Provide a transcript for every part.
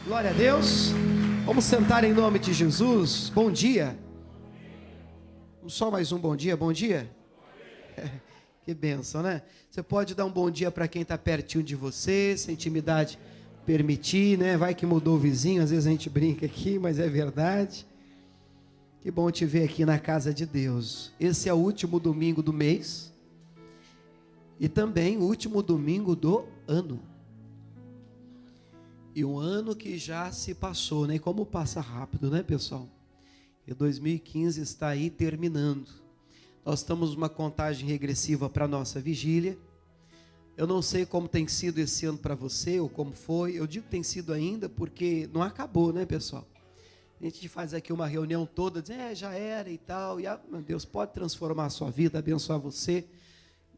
Glória a Deus. Vamos sentar em nome de Jesus. Bom dia. Só mais um bom dia. Bom dia. Que bênção, né? Você pode dar um bom dia para quem está pertinho de você, se a intimidade permitir, né? Vai que mudou o vizinho, às vezes a gente brinca aqui, mas é verdade. Que bom te ver aqui na casa de Deus. Esse é o último domingo do mês e também o último domingo do ano. E um ano que já se passou, né? E como passa rápido, né, pessoal? E 2015 está aí terminando. Nós estamos numa contagem regressiva para a nossa vigília. Eu não sei como tem sido esse ano para você, ou como foi. Eu digo que tem sido ainda, porque não acabou, né, pessoal? A gente faz aqui uma reunião toda, dizendo, já era e tal. E Deus pode transformar a sua vida, abençoar você.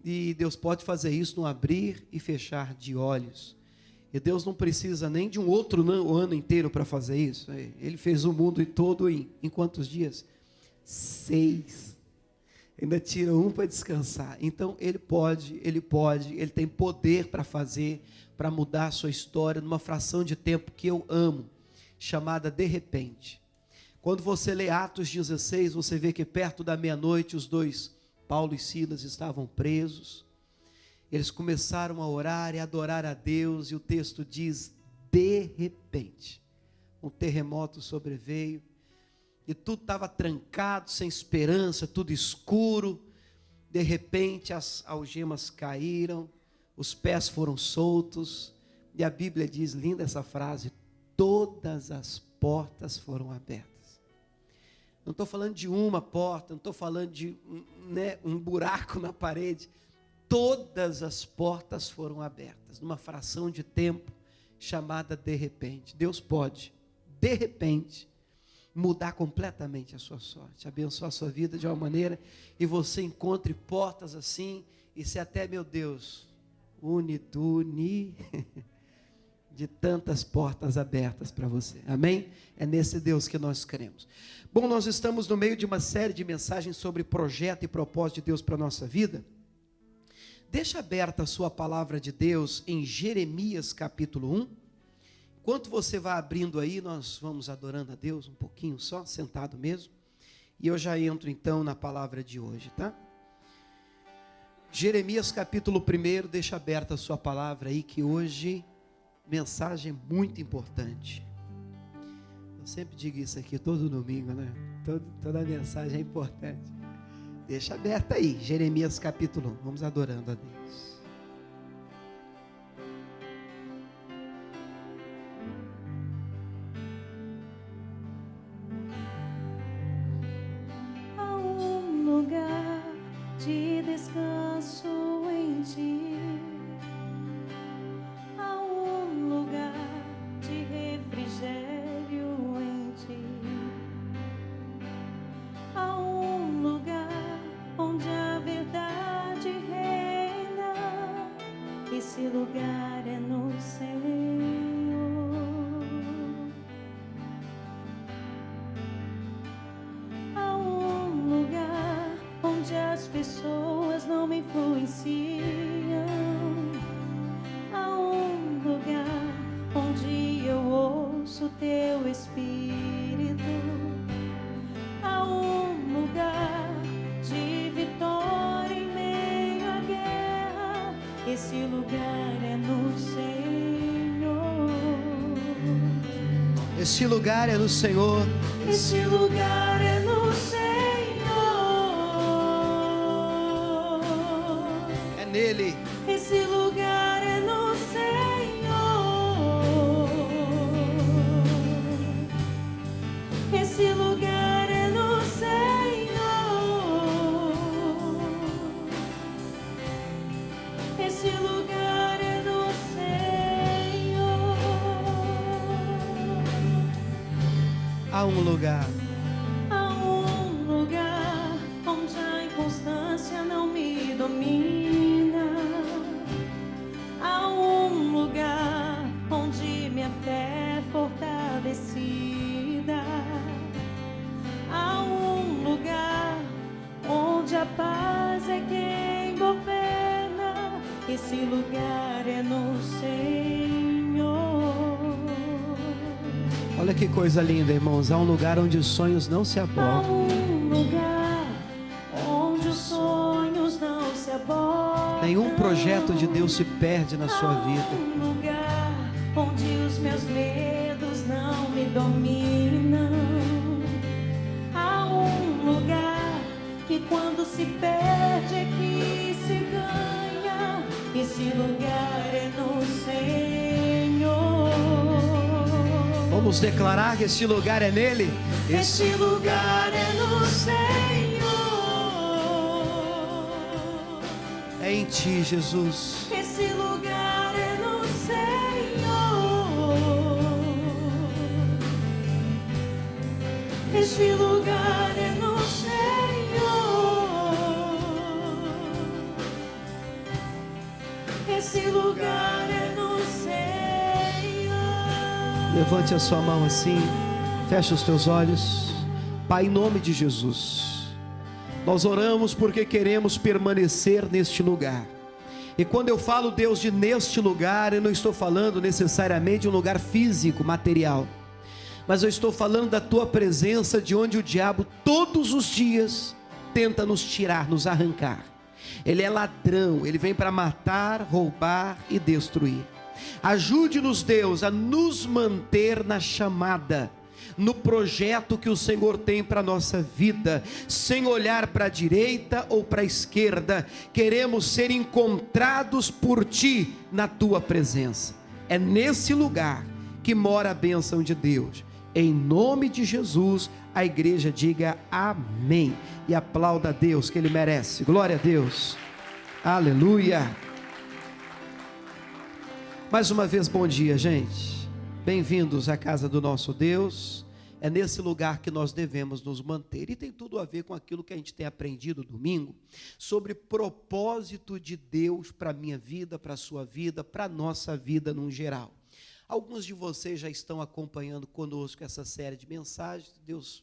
E Deus pode fazer isso no abrir e fechar de olhos. E Deus não precisa nem de um outro ano inteiro para fazer isso. Ele fez o mundo todo em quantos dias? 6. Ainda tira um para descansar. Então ele tem poder para fazer, para mudar a sua história numa fração de tempo que eu amo, chamada de repente. Quando você lê Atos 16, você vê que perto da meia-noite os dois, Paulo e Silas, estavam presos. Eles começaram a orar e adorar a Deus, e o texto diz, de repente, um terremoto sobreveio, e tudo estava trancado, sem esperança, tudo escuro. De repente as algemas caíram, os pés foram soltos, e a Bíblia diz, linda essa frase, todas as portas foram abertas. Não estou falando de uma porta, não estou falando de um buraco na parede. Todas as portas foram abertas, numa fração de tempo chamada de repente. Deus pode, de repente, mudar completamente a sua sorte, abençoar a sua vida de uma maneira, e você encontre portas assim, e se até, meu Deus, de tantas portas abertas para você, amém? É nesse Deus que nós cremos. Bom, nós estamos no meio de uma série de mensagens sobre projeto e propósito de Deus para a nossa vida. Deixa aberta a sua palavra de Deus em Jeremias capítulo 1. Enquanto você vai abrindo aí, nós vamos adorando a Deus um pouquinho só, sentado mesmo. E eu já entro então na palavra de hoje, tá? Jeremias capítulo 1, deixa aberta a sua palavra aí, que hoje, mensagem muito importante. Eu sempre digo isso aqui todo domingo, né? Toda mensagem é importante. Deixa aberta aí, Jeremias capítulo 1, vamos adorando a Deus. Há um lugar de descanso em ti, há um lugar de refrigério em ti, há um lugar onde a verdade reina, esse lugar é no Senhor. Há um lugar onde as pessoas não me influenciam, há um lugar onde eu ouço teu Espírito, há um lugar de vitória em meio à guerra, esse lugar é no Senhor. Esse lugar é no Senhor. Esse lugar é no Senhor. É nele. Esse lugar é no Senhor. Esse lugar é no Senhor. Esse lugar é no Senhor. Há um lugar. Há um lugar onde a inconstância não me domina. Há um lugar onde minha fé é fortalecida. Há um lugar onde a paz é quem governa. Esse lugar é no Senhor. Olha que coisa linda, irmãos. Há um lugar onde os sonhos não se Há abortam. um lugar onde os sonhos não se abortam. Nenhum projeto de Deus se perde na sua Há vida. um lugar onde os meus medos não me dominam. Há um lugar que quando se perde é que se ganha. Esse lugar é no Senhor. Vamos declarar que esse lugar é nele? Esse lugar é no Senhor. É em ti, Jesus. Esse lugar é no Senhor. Esse lugar é no Senhor. Esse lugar é no Senhor. Levante a sua mão assim, feche os teus olhos. Pai, em nome de Jesus, nós oramos porque queremos permanecer neste lugar. E quando eu falo, Deus, de neste lugar, eu não estou falando necessariamente de um lugar físico, material, mas eu estou falando da tua presença, de onde o diabo todos os dias tenta nos tirar, nos arrancar. Ele é ladrão, ele vem para matar, roubar e destruir. Ajude-nos, Deus, a nos manter na chamada, no projeto que o Senhor tem para a nossa vida, sem olhar para a direita ou para a esquerda. Queremos ser encontrados por Ti na Tua presença. É nesse lugar que mora a bênção de Deus. Em nome de Jesus, a igreja diga amém e aplauda a Deus, que Ele merece. Glória a Deus, aleluia. Mais uma vez, bom dia, gente. Bem-vindos à casa do nosso Deus. É nesse lugar que nós devemos nos manter. E tem tudo a ver com aquilo que a gente tem aprendido domingo, sobre propósito de Deus para a minha vida, para a sua vida, para a nossa vida no geral. Alguns de vocês já estão acompanhando conosco essa série de mensagens. Deus,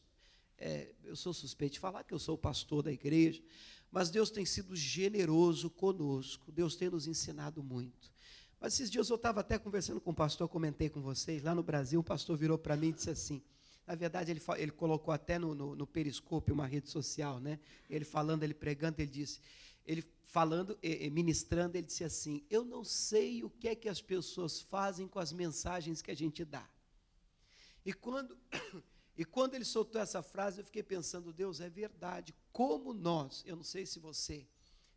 eu sou suspeito de falar que eu sou o pastor da igreja, mas Deus tem sido generoso conosco. Deus tem nos ensinado muito. Mas esses dias eu estava até conversando com o pastor, comentei com vocês, lá no Brasil, o pastor virou para mim e disse assim, na verdade ele colocou até no Periscope, uma rede social, né? Ele falando, ele pregando, ele disse, ele falando, ministrando, ele disse assim, eu não sei o que é que as pessoas fazem com as mensagens que a gente dá. E quando ele soltou essa frase, eu fiquei pensando, Deus, é verdade, como nós, eu não sei se você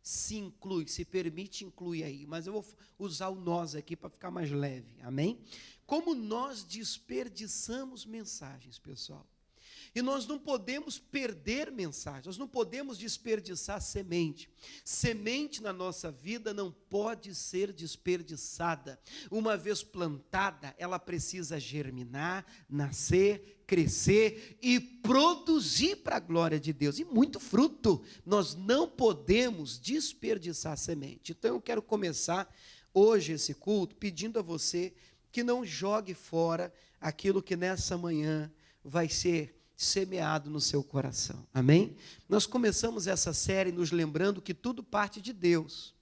se inclui, se permite incluir aí, mas eu vou usar o nós aqui para ficar mais leve, amém? Como nós desperdiçamos mensagens, pessoal. E nós não podemos perder mensagens, nós não podemos desperdiçar semente. Semente na nossa vida não pode ser desperdiçada. Uma vez plantada, ela precisa germinar, nascer, crescer e produzir para a glória de Deus. E muito fruto. Nós não podemos desperdiçar semente. Então eu quero começar hoje esse culto pedindo a você que não jogue fora aquilo que nessa manhã vai ser semeado no seu coração, amém? Nós começamos essa série nos lembrando que tudo parte de Deus.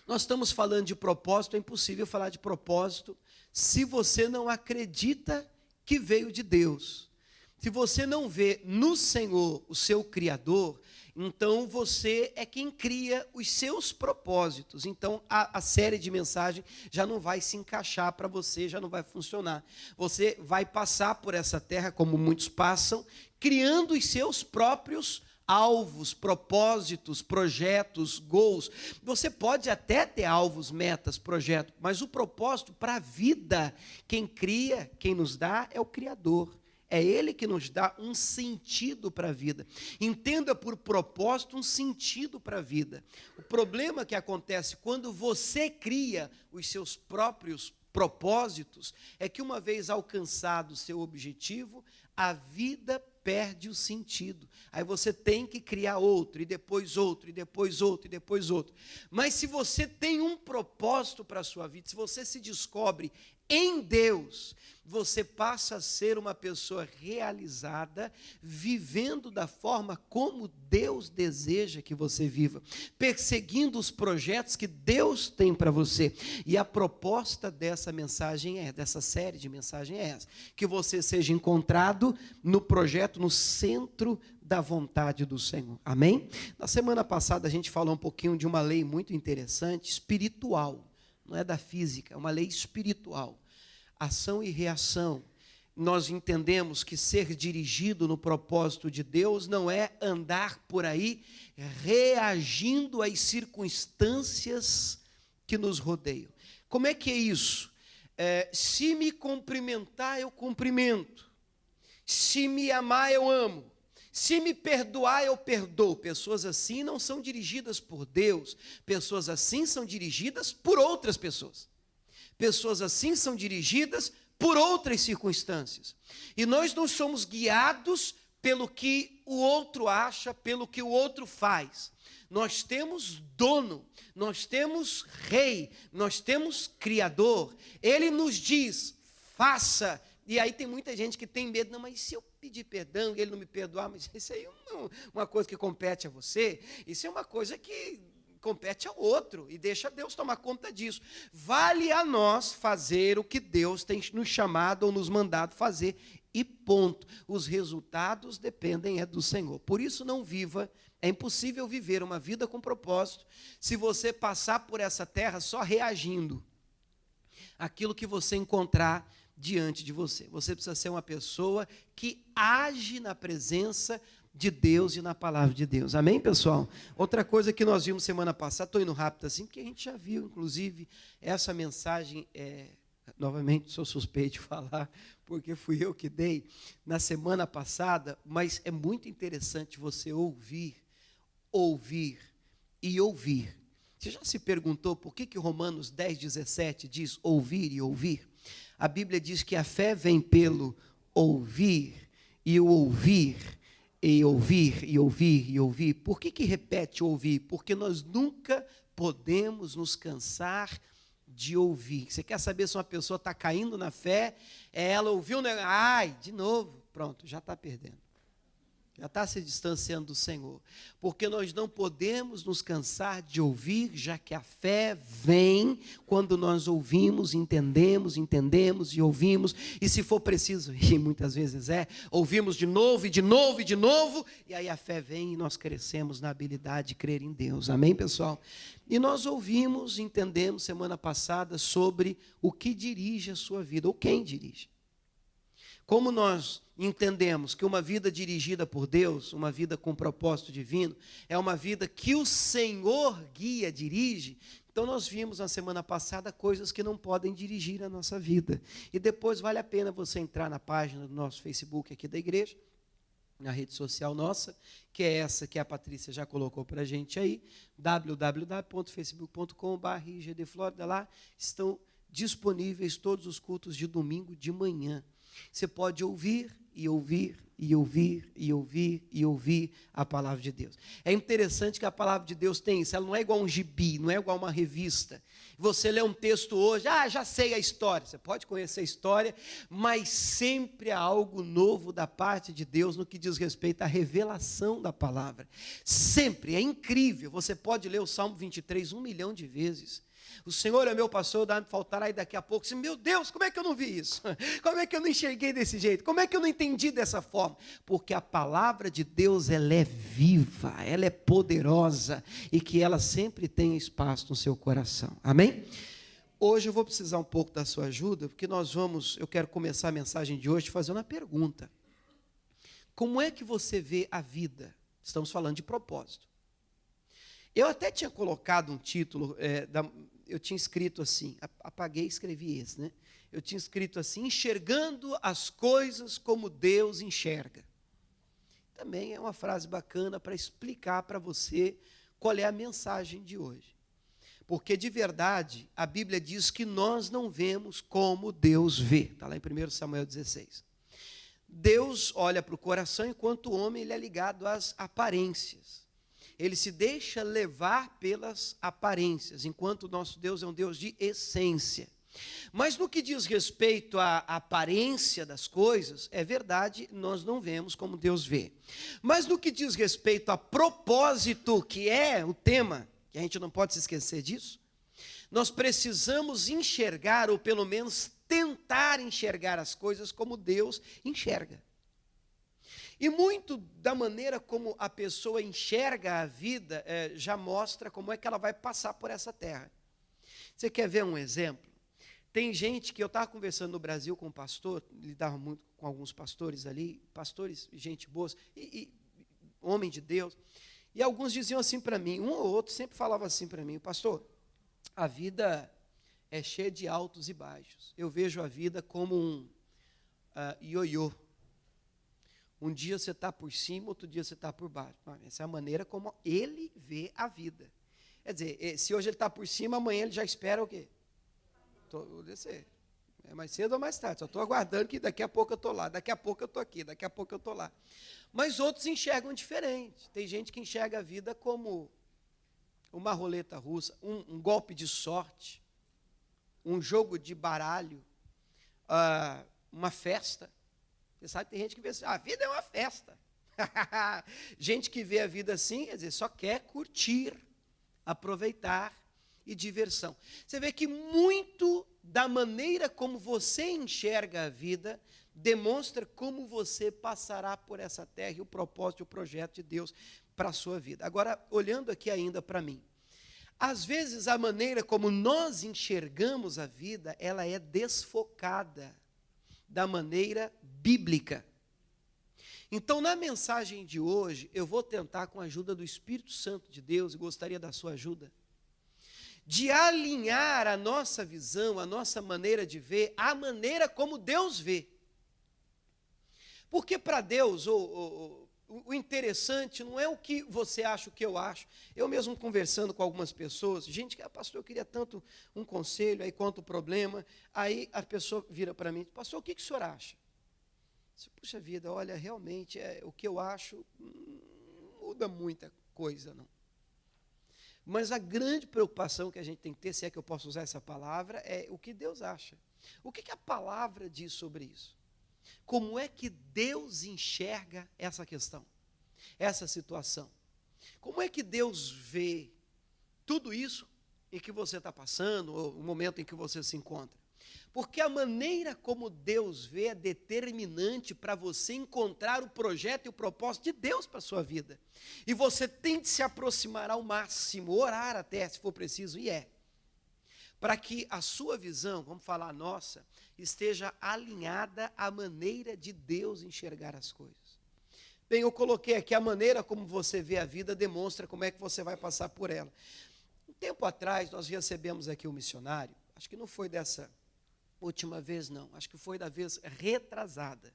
Nós estamos falando de propósito, é impossível falar de propósito se você não acredita que veio de Deus. Se você não vê no Senhor o seu Criador, então você é quem cria os seus propósitos. Então a série de mensagens já não vai se encaixar para você, já não vai funcionar. Você vai passar por essa terra, como muitos passam, criando os seus próprios alvos, propósitos, projetos, goals. Você pode até ter alvos, metas, projetos, mas o propósito para a vida, quem cria, quem nos dá é o Criador. É Ele que nos dá um sentido para a vida. Entenda por propósito um sentido para a vida. O problema que acontece quando você cria os seus próprios propósitos é que uma vez alcançado o seu objetivo, a vida perde o sentido. Aí você tem que criar outro, e depois outro, e depois outro, e depois outro. Mas se você tem um propósito para a sua vida, se você se descobre em Deus, você passa a ser uma pessoa realizada, vivendo da forma como Deus deseja que você viva, perseguindo os projetos que Deus tem para você. E a proposta dessa mensagem dessa série de mensagens é essa: que você seja encontrado no projeto, no centro da vontade do Senhor. Amém? Na semana passada a gente falou um pouquinho de uma lei muito interessante, espiritual, não é da física, é uma lei espiritual. Ação e reação. Nós entendemos que ser dirigido no propósito de Deus não é andar por aí reagindo às circunstâncias que nos rodeiam. Como é que é isso? Se me cumprimentar, eu cumprimento. Se me amar, eu amo. Se me perdoar, eu perdoo. Pessoas assim não são dirigidas por Deus. Pessoas assim são dirigidas por outras pessoas. Pessoas assim são dirigidas por outras circunstâncias. E nós não somos guiados pelo que o outro acha, pelo que o outro faz. Nós temos dono, nós temos rei, nós temos criador. Ele nos diz, faça. E aí tem muita gente que tem medo. Não, mas se eu pedir perdão e ele não me perdoar, mas isso aí não é uma coisa que compete a você. Isso é uma coisa que compete ao outro, e deixa Deus tomar conta disso. Vale a nós fazer o que Deus tem nos chamado ou nos mandado fazer, e ponto. Os resultados dependem do Senhor. Por isso não viva, é impossível viver uma vida com propósito se você passar por essa terra só reagindo àquilo que você encontrar diante de você. Você precisa ser uma pessoa que age na presença de Deus e na palavra de Deus. Amém, pessoal? Outra coisa que nós vimos semana passada, estou indo rápido assim, porque a gente já viu, inclusive, essa mensagem, novamente sou suspeito de falar, porque fui eu que dei na semana passada, mas é muito interessante você ouvir e ouvir. Você já se perguntou por que Romanos 10:17 diz ouvir e ouvir? A Bíblia diz que a fé vem pelo ouvir, e o ouvir, e ouvir, e ouvir, e ouvir. Por que repete ouvir? Porque nós nunca podemos nos cansar de ouvir. Você quer saber se uma pessoa está caindo na fé? Ela ouviu, né? Ai, de novo, pronto, já está perdendo. Já está se distanciando do Senhor. Porque nós não podemos nos cansar de ouvir, já que a fé vem quando nós ouvimos, entendemos e ouvimos. E se for preciso, e muitas vezes ouvimos de novo, e de novo, e de novo, e aí a fé vem e nós crescemos na habilidade de crer em Deus. Amém, pessoal? E nós ouvimos, entendemos semana passada sobre o que dirige a sua vida, ou quem dirige. Como nós entendemos que uma vida dirigida por Deus, uma vida com propósito divino, é uma vida que o Senhor guia, dirige, então nós vimos na semana passada coisas que não podem dirigir a nossa vida. E depois vale a pena você entrar na página do nosso Facebook aqui da igreja, na rede social nossa, que é essa que a Patrícia já colocou para a gente aí, www.facebook.com/IGDFlorida. Lá estão disponíveis todos os cultos de domingo de manhã. Você pode ouvir e ouvir e ouvir e ouvir e ouvir a palavra de Deus. É interessante que a palavra de Deus tem isso, ela não é igual um gibi, não é igual uma revista. Você lê um texto hoje, já sei a história. Você pode conhecer a história, mas sempre há algo novo da parte de Deus no que diz respeito à revelação da palavra. Sempre, é incrível. Você pode ler o Salmo 23 1 milhão de vezes. O Senhor é meu pastor, nada me faltará, e daqui a pouco, meu Deus, como é que eu não vi isso? Como é que eu não enxerguei desse jeito? Como é que eu não entendi dessa forma? Porque a palavra de Deus, ela é viva, ela é poderosa, e que ela sempre tenha espaço no seu coração. Amém? Hoje eu vou precisar um pouco da sua ajuda, porque eu quero começar a mensagem de hoje fazendo uma pergunta. Como é que você vê a vida? Estamos falando de propósito. Eu até tinha colocado um título, eu tinha escrito assim, apaguei e escrevi esse, né? Eu tinha escrito assim, enxergando as coisas como Deus enxerga. Também é uma frase bacana para explicar para você qual é a mensagem de hoje. Porque, de verdade, a Bíblia diz que nós não vemos como Deus vê. Está lá em 1 Samuel 16. Deus olha para o coração, enquanto o homem ele é ligado às aparências. Ele se deixa levar pelas aparências, enquanto o nosso Deus é um Deus de essência. Mas no que diz respeito à aparência das coisas, é verdade, nós não vemos como Deus vê. Mas no que diz respeito a propósito, que é o tema, que a gente não pode se esquecer disso, nós precisamos enxergar, ou pelo menos tentar enxergar as coisas como Deus enxerga. E muito da maneira como a pessoa enxerga a vida já mostra como é que ela vai passar por essa terra. Você quer ver um exemplo? Tem gente que eu estava conversando no Brasil com um pastor, lidava muito com alguns pastores ali, pastores, gente boa, e homem de Deus, e alguns diziam assim para mim, um ou outro sempre falava assim para mim, pastor, a vida é cheia de altos e baixos. Eu vejo a vida como um ioiô. Um dia você está por cima, outro dia você está por baixo. Essa é a maneira como ele vê a vida. Quer dizer, se hoje ele está por cima, amanhã ele já espera o quê? Vou descer. É mais cedo ou mais tarde. Só estou aguardando que daqui a pouco eu estou lá, daqui a pouco eu estou aqui, daqui a pouco eu estou lá. Mas outros enxergam diferente. Tem gente que enxerga a vida como uma roleta russa, um golpe de sorte, um jogo de baralho, uma festa. Você sabe, tem gente que vê assim, a vida é uma festa. Gente que vê a vida assim, quer dizer, só quer curtir, aproveitar e diversão. Você vê que muito da maneira como você enxerga a vida demonstra como você passará por essa terra e o propósito e o projeto de Deus para a sua vida. Agora, olhando aqui ainda para mim, às vezes a maneira como nós enxergamos a vida, ela é desfocada da maneira bíblica. Então, na mensagem de hoje, eu vou tentar, com a ajuda do Espírito Santo de Deus, e gostaria da sua ajuda, de alinhar a nossa visão, a nossa maneira de ver, à maneira como Deus vê. Porque para Deus, o interessante não é o que você acha, o que eu acho. Eu mesmo conversando com algumas pessoas, gente, pastor, eu queria tanto um conselho, aí conta o problema, aí a pessoa vira para mim, pastor, o que o senhor acha? Puxa vida, olha, realmente, o que eu acho não muda muita coisa, não. Mas a grande preocupação que a gente tem que ter, se é que eu posso usar essa palavra, é o que Deus acha. O que a palavra diz sobre isso? Como é que Deus enxerga essa questão, essa situação? Como é que Deus vê tudo isso em que você está passando, ou o momento em que você se encontra? Porque a maneira como Deus vê é determinante para você encontrar o projeto e o propósito de Deus para a sua vida. E você tem de se aproximar ao máximo, orar até, se for preciso, para que a sua visão, vamos falar a nossa, esteja alinhada à maneira de Deus enxergar as coisas. Bem, eu coloquei aqui a maneira como você vê a vida, demonstra como é que você vai passar por ela. Um tempo atrás, nós recebemos aqui um missionário, acho que não foi dessa última vez, não, acho que foi da vez retrasada.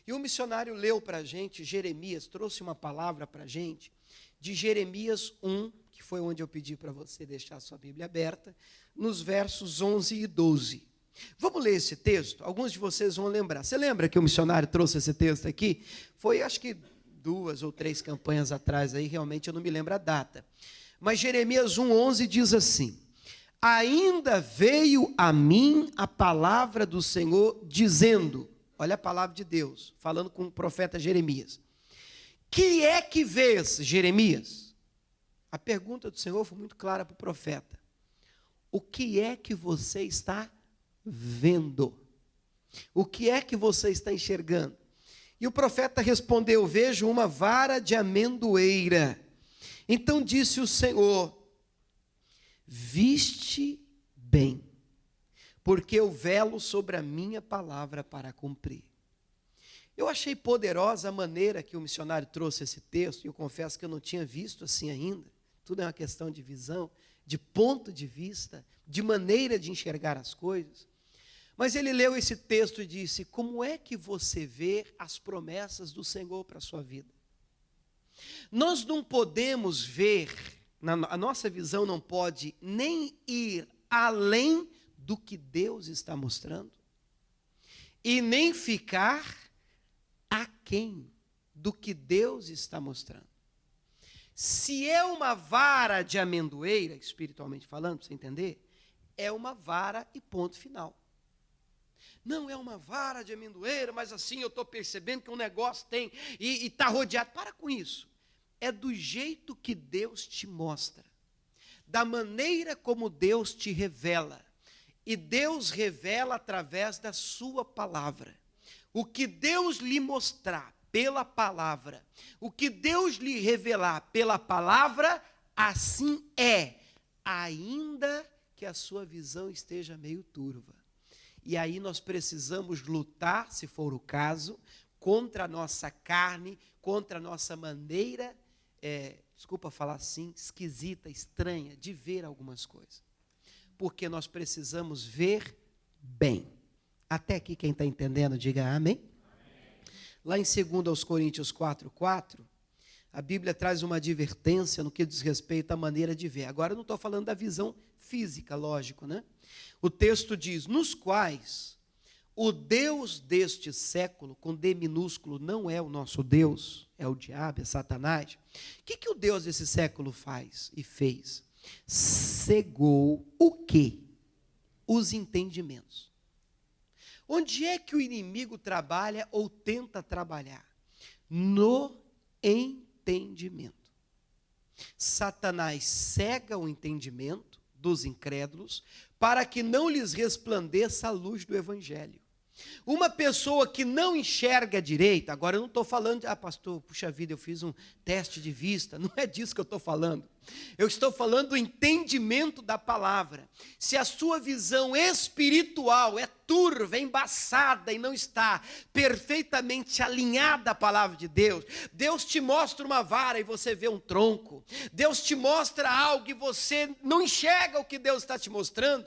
E o missionário leu para a gente Jeremias, trouxe uma palavra para a gente, de Jeremias 1, que foi onde eu pedi para você deixar a sua Bíblia aberta, nos versos 11 e 12. Vamos ler esse texto? Alguns de vocês vão lembrar. Você lembra que o missionário trouxe esse texto aqui? Foi, acho que 2 ou 3 campanhas atrás, aí realmente eu não me lembro a data. Mas Jeremias 1:11 diz assim: ainda veio a mim a palavra do Senhor dizendo, olha a palavra de Deus, falando com o profeta Jeremias. Que é que vês, Jeremias? A pergunta do Senhor foi muito clara para o profeta. O que é que você está vendo? O que é que você está enxergando? E o profeta respondeu, vejo uma vara de amendoeira. Então disse o Senhor, viste bem, porque eu velo sobre a minha palavra para cumprir. Eu achei poderosa a maneira que o missionário trouxe esse texto, e eu confesso que eu não tinha visto assim ainda. Tudo é uma questão de visão, de ponto de vista, de maneira de enxergar as coisas. Mas ele leu esse texto e disse, como é que você vê as promessas do Senhor para a sua vida? Nós não podemos ver, a nossa visão não pode nem ir além do que Deus está mostrando, e nem ficar aquém do que Deus está mostrando. Se é uma vara de amendoeira, espiritualmente falando, para você entender, é uma vara e ponto final. Não é uma vara de amendoeira, mas assim eu estou percebendo que um negócio tem e está rodeado. Para com isso. É do jeito que Deus te mostra, da maneira como Deus te revela. E Deus revela através da sua palavra. O que Deus lhe mostrar pela palavra, o que Deus lhe revelar pela palavra, assim é, ainda que a sua visão esteja meio turva. E aí nós precisamos lutar, se for o caso, contra a nossa carne, contra a nossa maneira, desculpa falar assim, esquisita, estranha, de ver algumas coisas. Porque nós precisamos ver bem. Até aqui quem está entendendo, diga amém. Lá em 2 Coríntios 4:4, a Bíblia traz uma advertência no que diz respeito à maneira de ver. Agora eu não estou falando da visão física, lógico, né? O texto diz, nos quais o Deus deste século, com D minúsculo, não é o nosso Deus, é o diabo, é Satanás. O que o Deus desse século faz e fez? Cegou o quê? Os entendimentos. Onde é que o inimigo trabalha ou tenta trabalhar? No entendimento. Satanás cega o entendimento dos incrédulos para que não lhes resplandeça a luz do evangelho. Uma pessoa que não enxerga direito, agora eu não estou falando de, pastor, puxa vida, eu fiz um teste de vista, não é disso que eu estou falando. Eu estou falando do entendimento da palavra. Se a sua visão espiritual é turva, é embaçada e não está perfeitamente alinhada à palavra de Deus, Deus te mostra uma vara e você vê um tronco, Deus te mostra algo e você não enxerga o que Deus está te mostrando,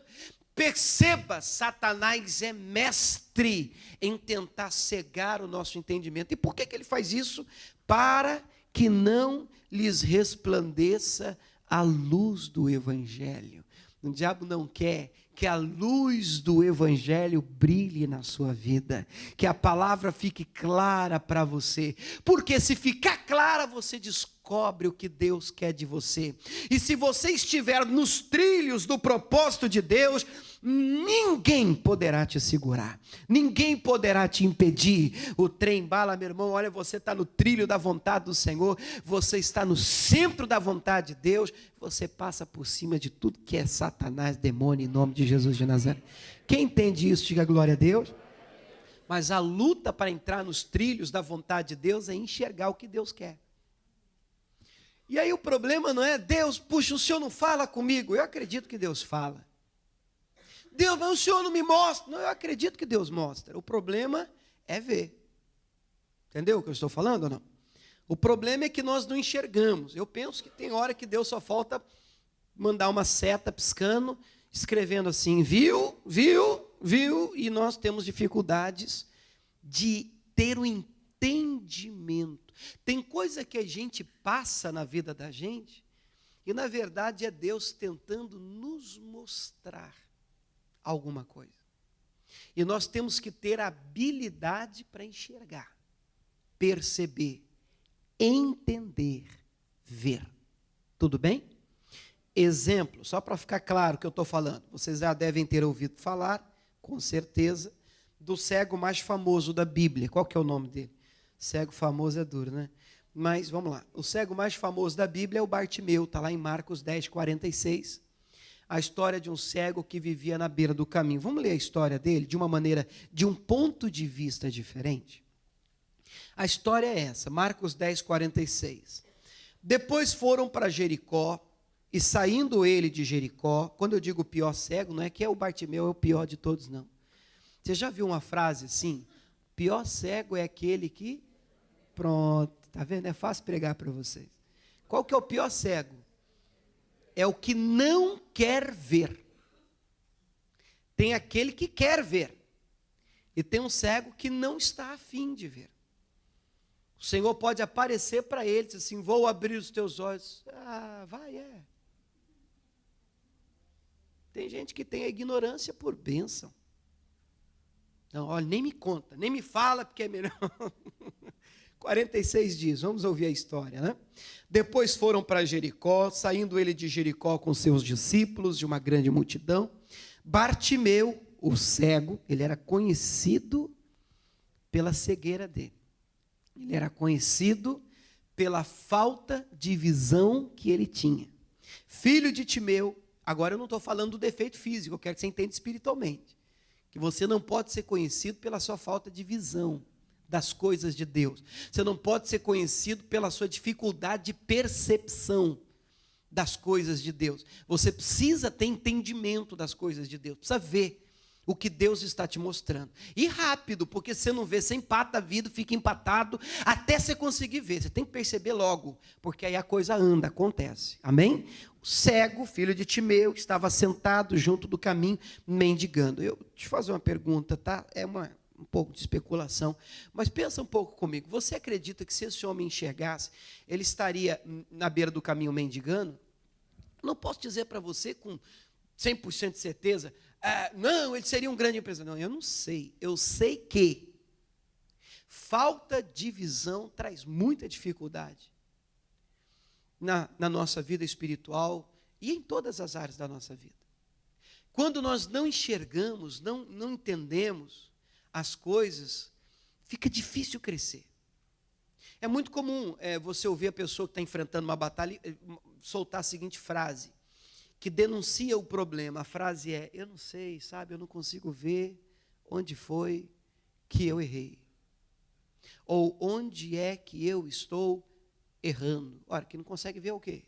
perceba, Satanás é mestre em tentar cegar o nosso entendimento. E por que ele faz isso? Para que não lhes resplandeça a luz do evangelho. O diabo não quer que a luz do evangelho brilhe na sua vida, que a palavra fique clara para você, porque se ficar clara, você descobre o que Deus quer de você, e se você estiver nos trilhos do propósito de Deus, ninguém poderá te segurar, ninguém poderá te impedir. O trem bala, meu irmão, olha, você está no trilho da vontade do Senhor, você está no centro da vontade de Deus, você passa por cima de tudo que é Satanás, demônio, em nome de Jesus de Nazaré. Quem entende isso, diga glória a Deus. Mas a luta para entrar nos trilhos da vontade de Deus é enxergar o que Deus quer. E aí o problema não é, Deus, puxa, o Senhor não fala comigo. Eu acredito que Deus fala. Deus, mas o Senhor não me mostra. Não, eu acredito que Deus mostra. O problema é ver. Entendeu o que eu estou falando ou não? O problema é que nós não enxergamos. Eu penso que tem hora que Deus só falta mandar uma seta piscando, escrevendo assim, viu, e nós temos dificuldades de ter o entendimento. Tem coisa que a gente passa na vida da gente, e na verdade é Deus tentando nos mostrar alguma coisa. E nós temos que ter habilidade para enxergar, perceber, entender, ver. Tudo bem? Exemplo, só para ficar claro o que eu estou falando. Vocês já devem ter ouvido falar, com certeza, do cego mais famoso da Bíblia. Qual que é o nome dele? Cego famoso é duro, né? Mas, vamos lá. O cego mais famoso da Bíblia é o Bartimeu, está lá em Marcos 10:46. A história de um cego que vivia na beira do caminho. Vamos ler a história dele de uma maneira, de um ponto de vista diferente? A história é essa, Marcos 10:46. Depois foram para Jericó, e saindo ele de Jericó, quando eu digo o pior cego, não é que é o Bartimeu, é o pior de todos, não. Você já viu uma frase assim? O pior cego é aquele que... Pronto, está vendo? É fácil pregar para vocês. Qual que é o pior cego? É o que não quer ver. Tem aquele que quer ver. E tem um cego que não está afim de ver. O Senhor pode aparecer para ele, dizer assim, vou abrir os teus olhos. Ah, vai, é. Tem gente que tem a ignorância por bênção. Não, olha, nem me conta, nem me fala, porque é melhor. 46 dias, vamos ouvir a história, né? Depois foram para Jericó, saindo ele de Jericó com seus discípulos, de uma grande multidão. Bartimeu, o cego, ele era conhecido pela cegueira dele. Ele era conhecido pela falta de visão que ele tinha. Filho de Timeu, agora eu não estou falando do defeito físico, eu quero que você entenda espiritualmente. Que você não pode ser conhecido pela sua falta de visão das coisas de Deus. Você não pode ser conhecido pela sua dificuldade de percepção das coisas de Deus. Você precisa ter entendimento das coisas de Deus, precisa ver o que Deus está te mostrando. E rápido, porque se você não vê, você empata a vida, fica empatado, até você conseguir ver. Você tem que perceber logo, porque aí a coisa anda, acontece. Amém? O cego, filho de Timeu, estava sentado junto do caminho, mendigando. Eu te fazer uma pergunta, tá? É um pouco de especulação, mas pensa um pouco comigo. Você acredita que se esse homem enxergasse, ele estaria na beira do caminho mendigando? Não posso dizer para você com 100% de certeza, não, ele seria um grande empresário. Não, eu não sei. Eu sei que falta de visão traz muita dificuldade na nossa vida espiritual e em todas as áreas da nossa vida. Quando nós não enxergamos, não entendemos as coisas, fica difícil crescer. É muito comum você ouvir a pessoa que está enfrentando uma batalha soltar a seguinte frase, que denuncia o problema. A frase é: eu não sei, sabe, eu não consigo ver onde foi que eu errei. Ou onde é que eu estou errando. Ora, que não consegue ver o quê?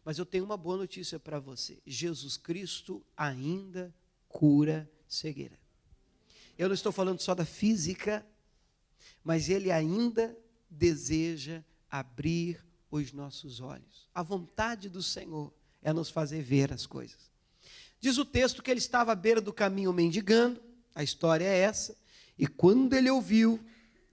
Mas eu tenho uma boa notícia para você. Jesus Cristo ainda cura cegueira. Eu não estou falando só da física, mas Ele ainda deseja abrir os nossos olhos. A vontade do Senhor é nos fazer ver as coisas. Diz o texto que ele estava à beira do caminho mendigando, a história é essa, e quando ele ouviu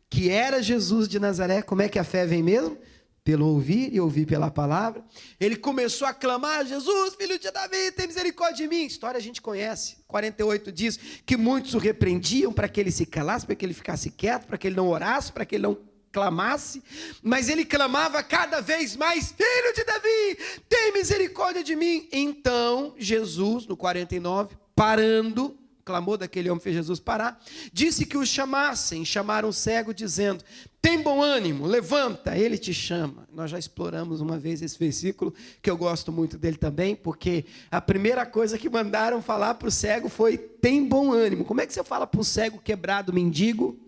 que era Jesus de Nazaré, como é que a fé vem mesmo? Pelo ouvir e ouvir pela palavra. Ele começou a clamar: Jesus, filho de Davi, tem misericórdia de mim. História a gente conhece. 48 diz que muitos o repreendiam para que ele se calasse, para que ele ficasse quieto, para que ele não orasse, para que ele não clamasse, mas ele clamava cada vez mais: filho de Davi, tem misericórdia de mim. Então Jesus, no 49, parando, o clamor daquele homem fez Jesus parar, disse que o chamassem. Chamaram o cego dizendo: tem bom ânimo, levanta, ele te chama. Nós já exploramos uma vez esse versículo, que eu gosto muito dele também, porque a primeira coisa que mandaram falar para o cego foi: tem bom ânimo. Como é que você fala para um cego quebrado, mendigo,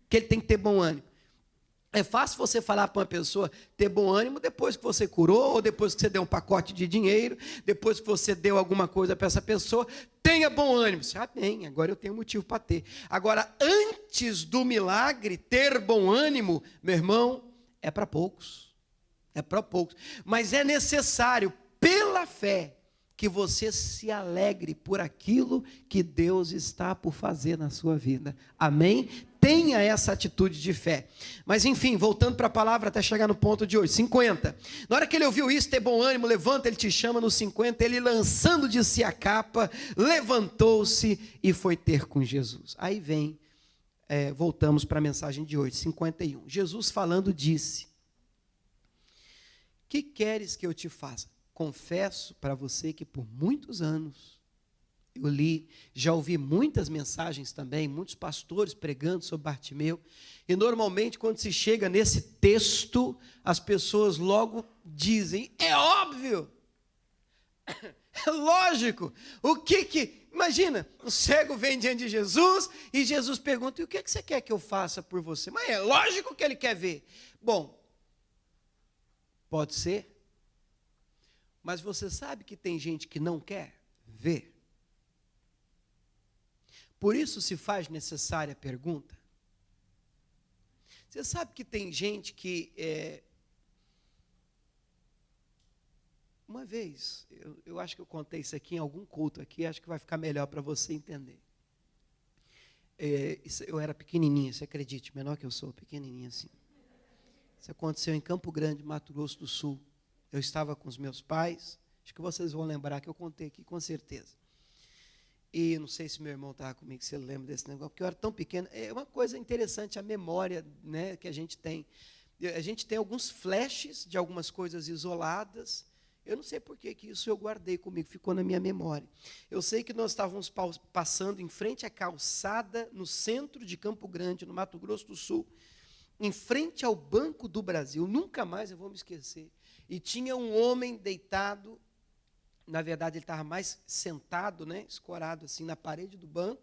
que ele tem que ter bom ânimo? É fácil você falar para uma pessoa ter bom ânimo depois que você curou, ou depois que você deu um pacote de dinheiro, depois que você deu alguma coisa para essa pessoa. Tenha bom ânimo. Bem, agora eu tenho motivo para ter. Agora, antes do milagre, ter bom ânimo, meu irmão, é para poucos. É para poucos. Mas é necessário, pela fé, que você se alegre por aquilo que Deus está por fazer na sua vida. Amém? Tenha essa atitude de fé. Mas enfim, voltando para a palavra até chegar no ponto de hoje. 50. Na hora que ele ouviu isso, ter bom ânimo, levanta, ele te chama. No 50, ele lançando de si a capa, levantou-se e foi ter com Jesus. Aí vem, voltamos para a mensagem de hoje, 51. Jesus falando disse: que queres que eu te faça? Confesso para você que por muitos anos eu li, já ouvi muitas mensagens também, muitos pastores pregando sobre Bartimeu, e normalmente quando se chega nesse texto, as pessoas logo dizem: é óbvio, é lógico, imagina, o cego vem diante de Jesus, e Jesus pergunta: e o que você quer que eu faça por você? Mas é lógico que ele quer ver. Bom, pode ser, mas você sabe que tem gente que não quer ver? Por isso se faz necessária a pergunta. Você sabe que tem gente que... Uma vez, eu acho que eu contei isso aqui em algum culto aqui, acho que vai ficar melhor para você entender. Eu era pequenininha, você acredite, menor que eu sou, pequenininha assim. Isso aconteceu em Campo Grande, Mato Grosso do Sul. Eu estava com os meus pais, acho que vocês vão lembrar que eu contei aqui com certeza. E não sei se meu irmão estava comigo, se ele lembra desse negócio, porque eu era tão pequeno. É uma coisa interessante a memória, né, que a gente tem. A gente tem alguns flashes de algumas coisas isoladas. Eu não sei por que isso eu guardei comigo, ficou na minha memória. Eu sei que nós estávamos passando em frente à calçada, no centro de Campo Grande, no Mato Grosso do Sul, em frente ao Banco do Brasil. Nunca mais eu vou me esquecer. E tinha um homem deitado. Na verdade, ele estava mais sentado, né, escorado assim na parede do banco,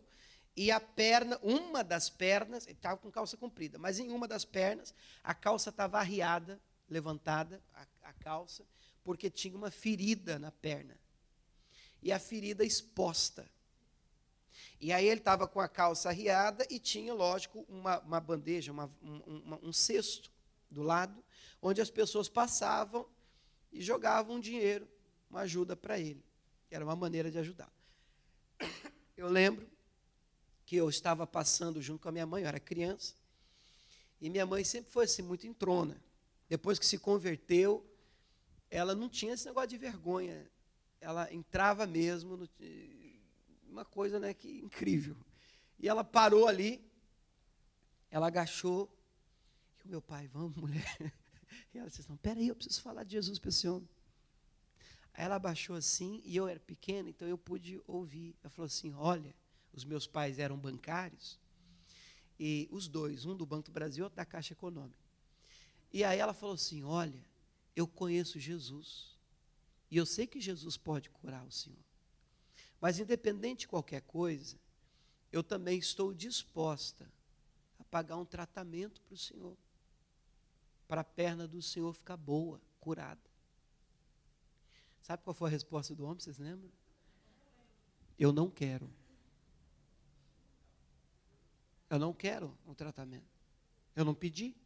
e a perna, uma das pernas, ele estava com calça comprida, mas em uma das pernas, a calça estava arriada, levantada, a calça, porque tinha uma ferida na perna. E a ferida exposta. E aí ele estava com a calça arriada e tinha, lógico, uma bandeja, um cesto do lado, onde as pessoas passavam e jogavam dinheiro, uma ajuda para ele. Era uma maneira de ajudar. Eu lembro que eu estava passando junto com a minha mãe, eu era criança, e minha mãe sempre foi assim, muito entrona. Depois que se converteu, ela não tinha esse negócio de vergonha. Ela entrava mesmo, uma coisa, né, que incrível. E ela parou ali, ela agachou, e o meu pai, vamos, mulher. E ela disse, não, peraí, eu preciso falar de Jesus para esse homem. Aí ela abaixou assim, e eu era pequeno, então eu pude ouvir. Ela falou assim, olha, os meus pais eram bancários, e os dois, um do Banco do Brasil e outro da Caixa Econômica. E aí ela falou assim, olha, eu conheço Jesus, e eu sei que Jesus pode curar o senhor. Mas independente de qualquer coisa, eu também estou disposta a pagar um tratamento para o senhor, para a perna do senhor ficar boa, curada. Sabe qual foi a resposta do homem, vocês lembram? Eu não quero. Eu não quero um tratamento. Eu não pedi.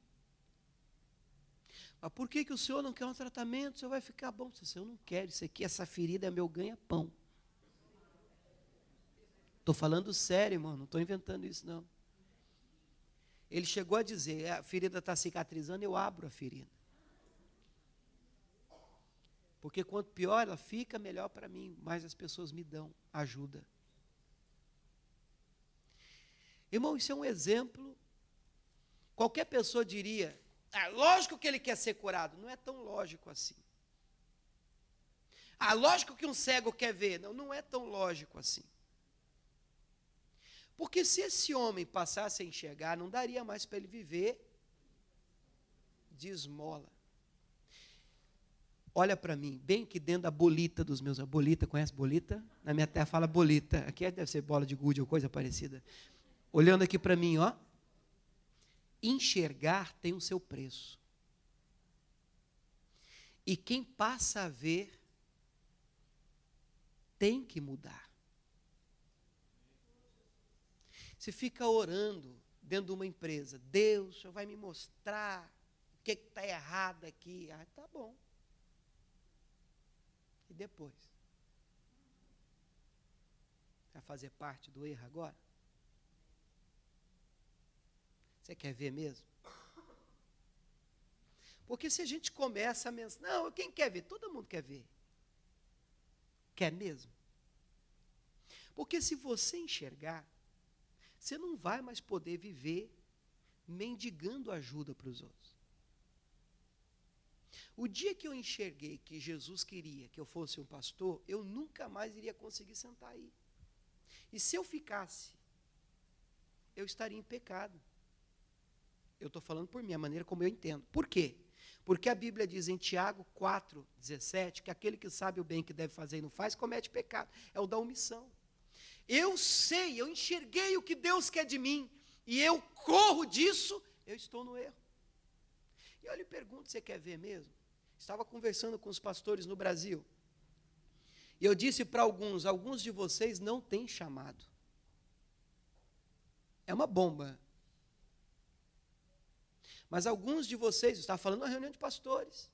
Mas por que o senhor não quer um tratamento? O senhor vai ficar bom. Eu não quero isso aqui, essa ferida é meu ganha-pão. Estou falando sério, irmão, não estou inventando isso, não. Ele chegou a dizer, a ferida está cicatrizando, eu abro a ferida. Porque quanto pior ela fica, melhor para mim, mais as pessoas me dão ajuda. Irmão, isso é um exemplo. Qualquer pessoa diria, lógico que ele quer ser curado. Não é tão lógico assim. Lógico que um cego quer ver. Não, não é tão lógico assim. Porque se esse homem passasse a enxergar, não daria mais para ele viver de esmola. Olha para mim, bem que dentro da bolita dos meus... Bolita, conhece bolita? Na minha terra fala bolita. Aqui deve ser bola de gude ou coisa parecida. Olhando aqui para mim, ó. Enxergar tem o seu preço. E quem passa a ver tem que mudar. Você fica orando dentro de uma empresa. Deus, o Senhor vai me mostrar o que está errado aqui. Tá bom. E depois? Vai fazer parte do erro agora? Você quer ver mesmo? Porque se a gente começa a pensar, não, quem quer ver? Todo mundo quer ver. Quer mesmo? Porque se você enxergar, você não vai mais poder viver mendigando ajuda para os outros. O dia que eu enxerguei que Jesus queria que eu fosse um pastor, eu nunca mais iria conseguir sentar aí. E se eu ficasse, eu estaria em pecado. Eu estou falando por minha maneira como eu entendo. Por quê? Porque a Bíblia diz em Tiago 4,17 que aquele que sabe o bem que deve fazer e não faz, comete pecado. É o da omissão. Eu sei, eu enxerguei o que Deus quer de mim, e eu corro disso, eu estou no erro. E eu lhe pergunto, você quer ver mesmo? Estava conversando com os pastores no Brasil, e eu disse para alguns de vocês não têm chamado. É uma bomba. Mas alguns de vocês, eu estava falando numa reunião de pastores,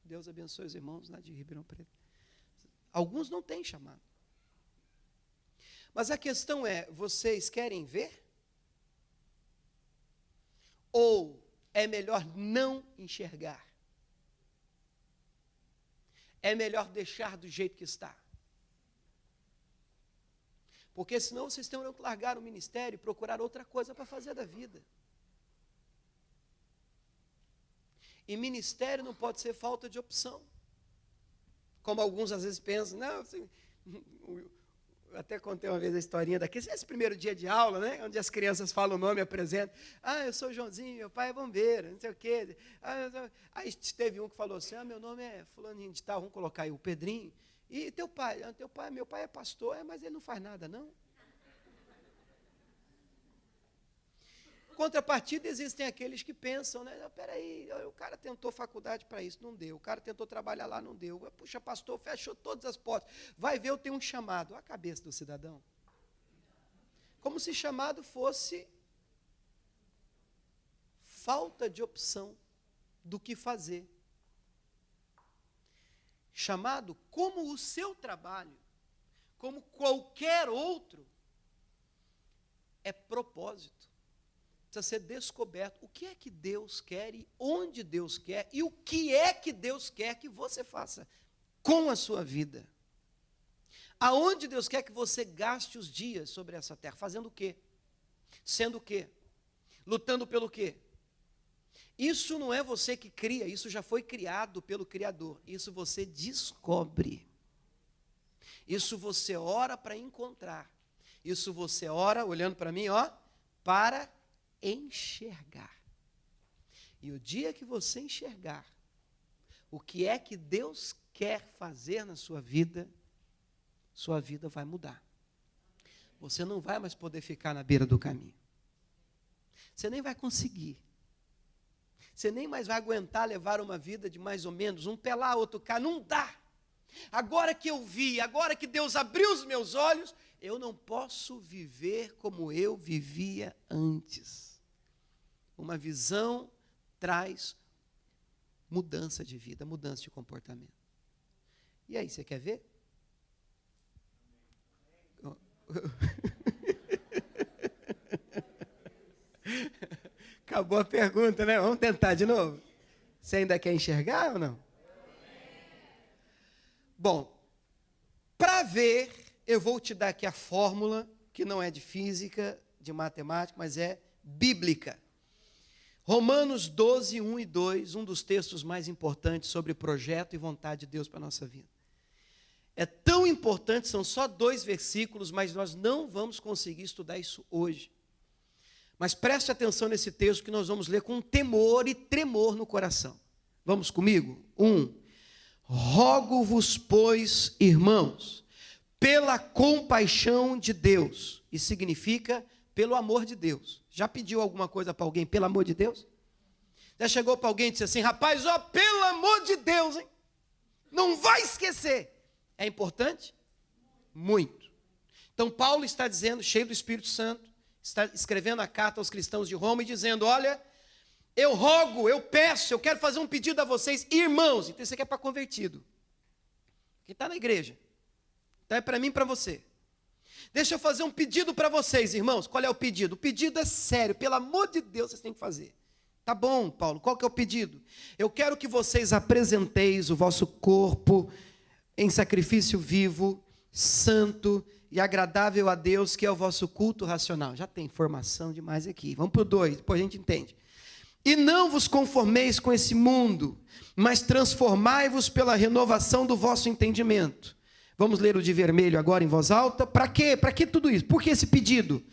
Deus abençoe os irmãos lá de Ribeirão Preto. Alguns não têm chamado. Mas a questão é, vocês querem ver? Ou é melhor não enxergar? É melhor deixar do jeito que está? Porque senão vocês terão que largar o ministério e procurar outra coisa para fazer da vida. E ministério não pode ser falta de opção. Como alguns às vezes pensam, não, assim, eu até contei uma vez a historinha esse primeiro dia de aula, né, onde as crianças falam o nome e apresentam. Eu sou Joãozinho, meu pai é bombeiro, não sei o quê. Aí teve um que falou assim, meu nome é fulaninho de tal, vamos colocar aí o Pedrinho. E teu pai? Meu pai é pastor, mas ele não faz nada, não. Contrapartida, existem aqueles que pensam, né? Peraí, o cara tentou faculdade para isso, não deu. O cara tentou trabalhar lá, não deu. Puxa, pastor, fechou todas as portas. Vai ver, eu tenho um chamado. Olha a cabeça do cidadão. Como se chamado fosse falta de opção do que fazer. Chamado como o seu trabalho, como qualquer outro, é propósito. Precisa ser descoberto o que é que Deus quer e onde Deus quer e o que é que Deus quer que você faça com a sua vida. Aonde Deus quer que você gaste os dias sobre essa terra, fazendo o quê? Sendo o quê? Lutando pelo quê? Isso não é você que cria, isso já foi criado pelo Criador. Isso você descobre. Isso você ora para encontrar. Isso você ora, olhando para mim, para enxergar. E o dia que você enxergar o que é que Deus quer fazer na sua vida vai mudar. Você não vai mais poder ficar na beira do caminho. Você nem vai conseguir. Você nem mais vai aguentar levar uma vida de mais ou menos, um pé lá, outro cá, não dá. Agora que eu vi, agora que Deus abriu os meus olhos, eu não posso viver como eu vivia antes. Uma visão traz mudança de vida, mudança de comportamento. E aí, você quer ver? Acabou a pergunta, né? Vamos tentar de novo? Você ainda quer enxergar ou não? Bom, para ver, eu vou te dar aqui a fórmula, que não é de física, de matemática, mas é bíblica. Romanos 12, 1 e 2, um dos textos mais importantes sobre projeto e vontade de Deus para a nossa vida. É tão importante, são só 2 versículos, mas nós não vamos conseguir estudar isso hoje. Mas preste atenção nesse texto que nós vamos ler com temor e tremor no coração. Vamos comigo? 1. Rogo-vos, pois, irmãos, pela compaixão de Deus. Isso significa pelo amor de Deus. Já pediu alguma coisa para alguém pelo amor de Deus? Já chegou para alguém e disse assim, rapaz, pelo amor de Deus, hein? Não vai esquecer. É importante? Muito. Então Paulo está dizendo, cheio do Espírito Santo, está escrevendo a carta aos cristãos de Roma e dizendo, olha, eu rogo, eu peço, eu quero fazer um pedido a vocês, irmãos. Então isso aqui é para convertido, que está na igreja. Então é para mim e para você. Deixa eu fazer um pedido para vocês, irmãos. Qual é o pedido? O pedido é sério, pelo amor de Deus, vocês têm que fazer. Tá bom, Paulo, qual que é o pedido? Eu quero que vocês apresenteis o vosso corpo em sacrifício vivo, santo e agradável a Deus, que é o vosso culto racional. Já tem informação demais aqui. Vamos para o 2, depois a gente entende. E não vos conformeis com esse mundo, mas transformai-vos pela renovação do vosso entendimento. Vamos ler o de vermelho agora em voz alta. Para quê? Para que tudo isso? Por que esse pedido?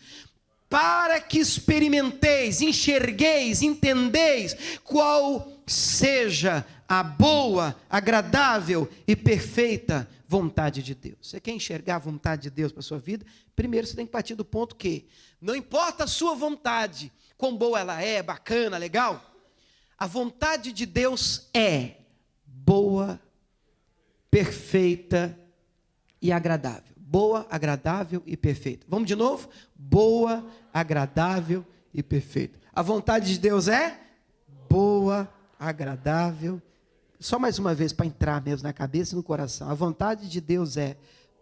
Para que experimenteis, enxergueis, entendeis qual seja a boa, agradável e perfeita vontade de Deus. Você quer enxergar a vontade de Deus para a sua vida? Primeiro você tem que partir do ponto que não importa a sua vontade, quão boa ela é, bacana, legal. A vontade de Deus é boa, perfeita e agradável. Boa, agradável e perfeita. Vamos de novo? Boa, agradável e perfeita. A vontade de Deus é boa, agradável. Só mais uma vez para entrar mesmo na cabeça e no coração. A vontade de Deus é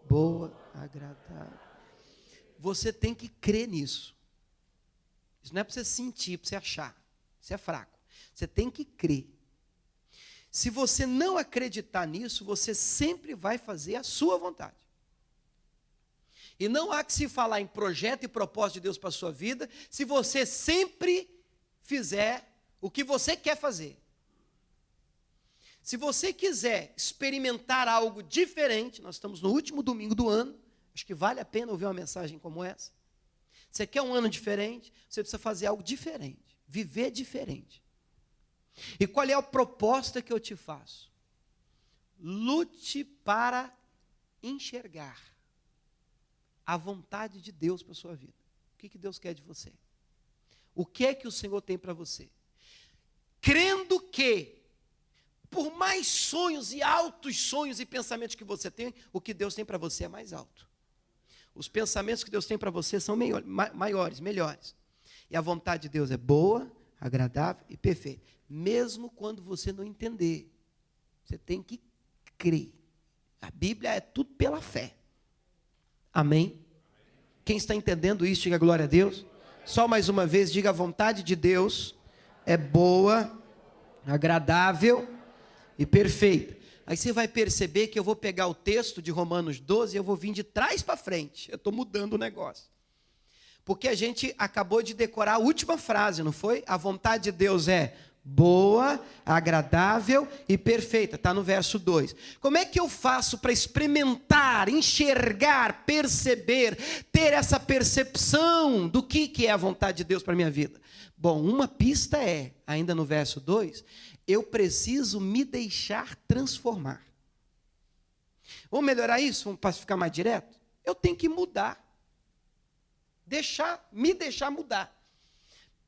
boa, agradável. Você tem que crer nisso. Isso não é para você sentir, para você achar. Isso é fraco. Você tem que crer. Se você não acreditar nisso, você sempre vai fazer a sua vontade. E não há que se falar em projeto e propósito de Deus para a sua vida, se você sempre fizer o que você quer fazer. Se você quiser experimentar algo diferente, nós estamos no último domingo do ano, acho que vale a pena ouvir uma mensagem como essa. Você quer um ano diferente, você precisa fazer algo diferente, viver diferente. E qual é a proposta que eu te faço? Lute para enxergar a vontade de Deus para a sua vida. O que Deus quer de você? O que é que o Senhor tem para você? Crendo que, por mais sonhos e altos sonhos e pensamentos que você tem, o que Deus tem para você é mais alto. Os pensamentos que Deus tem para você são maiores, melhores. E a vontade de Deus é boa, agradável e perfeita. Mesmo quando você não entender, você tem que crer. A Bíblia é tudo pela fé. Amém? Quem está entendendo isso, diga glória a Deus. Só mais uma vez, diga: a vontade de Deus é boa, agradável e perfeita. Aí você vai perceber que eu vou pegar o texto de Romanos 12 e eu vou vir de trás para frente. Eu estou mudando o negócio. Porque a gente acabou de decorar a última frase, não foi? A vontade de Deus é boa, agradável e perfeita. Está no verso 2. Como é que eu faço para experimentar, enxergar, perceber, ter essa percepção do que é a vontade de Deus para a minha vida? Bom, uma pista é, ainda no verso 2, eu preciso me deixar transformar. Vamos melhorar isso? Vamos para ficar mais direto? Eu tenho que mudar. Me deixar mudar.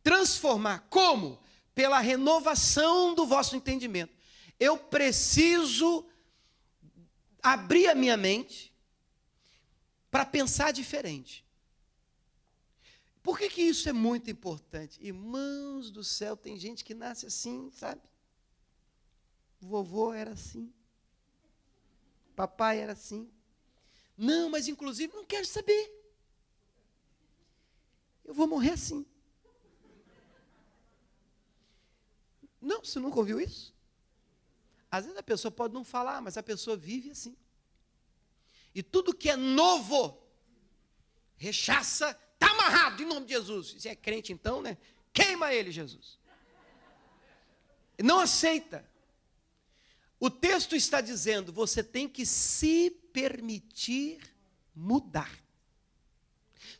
Transformar. Como? Pela renovação do vosso entendimento. Eu preciso abrir a minha mente para pensar diferente. Por que isso é muito importante? Irmãos do céu, tem gente que nasce assim, sabe? Vovô era assim. Papai era assim. Não, mas inclusive não quero saber. Eu vou morrer assim. Não, você nunca ouviu isso? Às vezes a pessoa pode não falar, mas a pessoa vive assim. E tudo que é novo, rechaça, está amarrado em nome de Jesus. Se é crente então, né? Queima ele, Jesus. Não aceita. O texto está dizendo, você tem que se permitir mudar.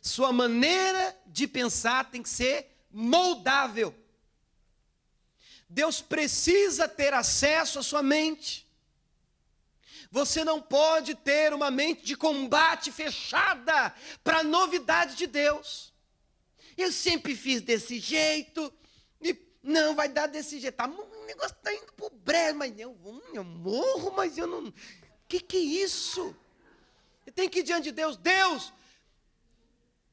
Sua maneira de pensar tem que ser moldável. Deus precisa ter acesso à sua mente. Você não pode ter uma mente de combate fechada para a novidade de Deus. Eu sempre fiz desse jeito, e não vai dar desse jeito. O negócio está indo para o brejo, mas eu morro, mas eu não... Que é isso? Eu tenho que ir diante de Deus. Deus,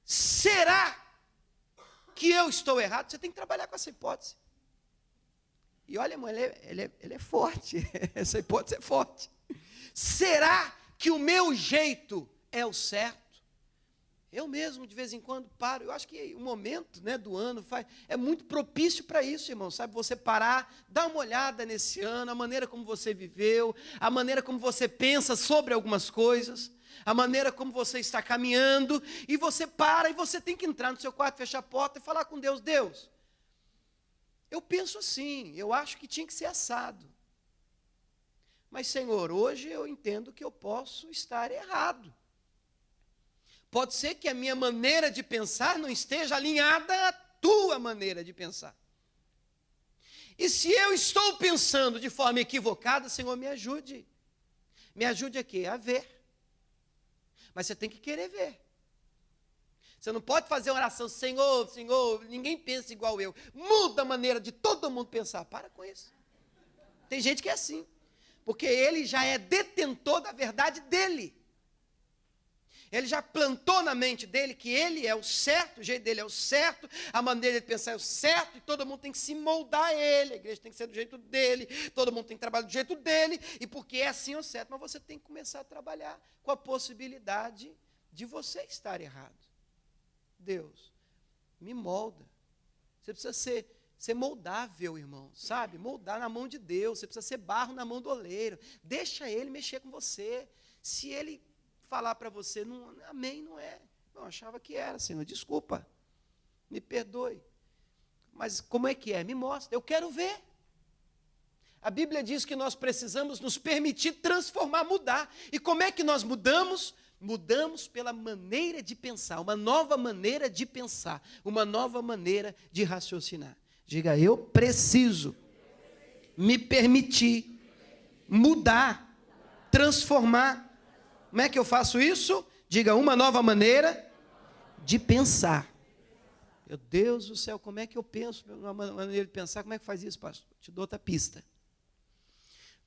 será que eu estou errado? Você tem que trabalhar com essa hipótese. E olha, irmão, ele é forte. Essa hipótese é forte. Será que o meu jeito é o certo? Eu mesmo, de vez em quando, paro. Eu acho que o momento, né, do ano é muito propício para isso, irmão. Sabe, você parar, dar uma olhada nesse ano, a maneira como você viveu, a maneira como você pensa sobre algumas coisas, a maneira como você está caminhando, e você para, e você tem que entrar no seu quarto, fechar a porta e falar com Deus. Deus, eu penso assim, eu acho que tinha que ser assado. Mas, Senhor, hoje eu entendo que eu posso estar errado. Pode ser que a minha maneira de pensar não esteja alinhada à tua maneira de pensar. E se eu estou pensando de forma equivocada, Senhor, me ajude. Me ajude a quê? A ver. Mas você tem que querer ver. Você não pode fazer uma oração, Senhor, Senhor, ninguém pensa igual eu. Muda a maneira de todo mundo pensar. Para com isso. Tem gente que é assim. Porque ele já é detentor da verdade dele. Ele já plantou na mente dele que ele é o certo, o jeito dele é o certo, a maneira de pensar é o certo, e todo mundo tem que se moldar a ele, a igreja tem que ser do jeito dele, todo mundo tem que trabalhar do jeito dele, e porque é assim o certo, mas você tem que começar a trabalhar com a possibilidade de você estar errado. Deus, me molda. Você precisa ser moldável, irmão, sabe? Moldar na mão de Deus, você precisa ser barro na mão do oleiro, deixa ele mexer com você. Se ele falar para você, não, amém, não é. Eu achava que era, Senhor, desculpa, me perdoe. Mas como é que é? Me mostra, eu quero ver. A Bíblia diz que nós precisamos nos permitir transformar, mudar. E como é que nós mudamos? Mudamos pela maneira de pensar, uma nova maneira de pensar, uma nova maneira de raciocinar. Diga, eu preciso me permitir mudar, transformar. Como é que eu faço isso? Diga, uma nova maneira de pensar. Meu Deus do céu, como é que eu penso? Uma maneira de pensar, como é que faz isso, pastor? Te dou outra pista.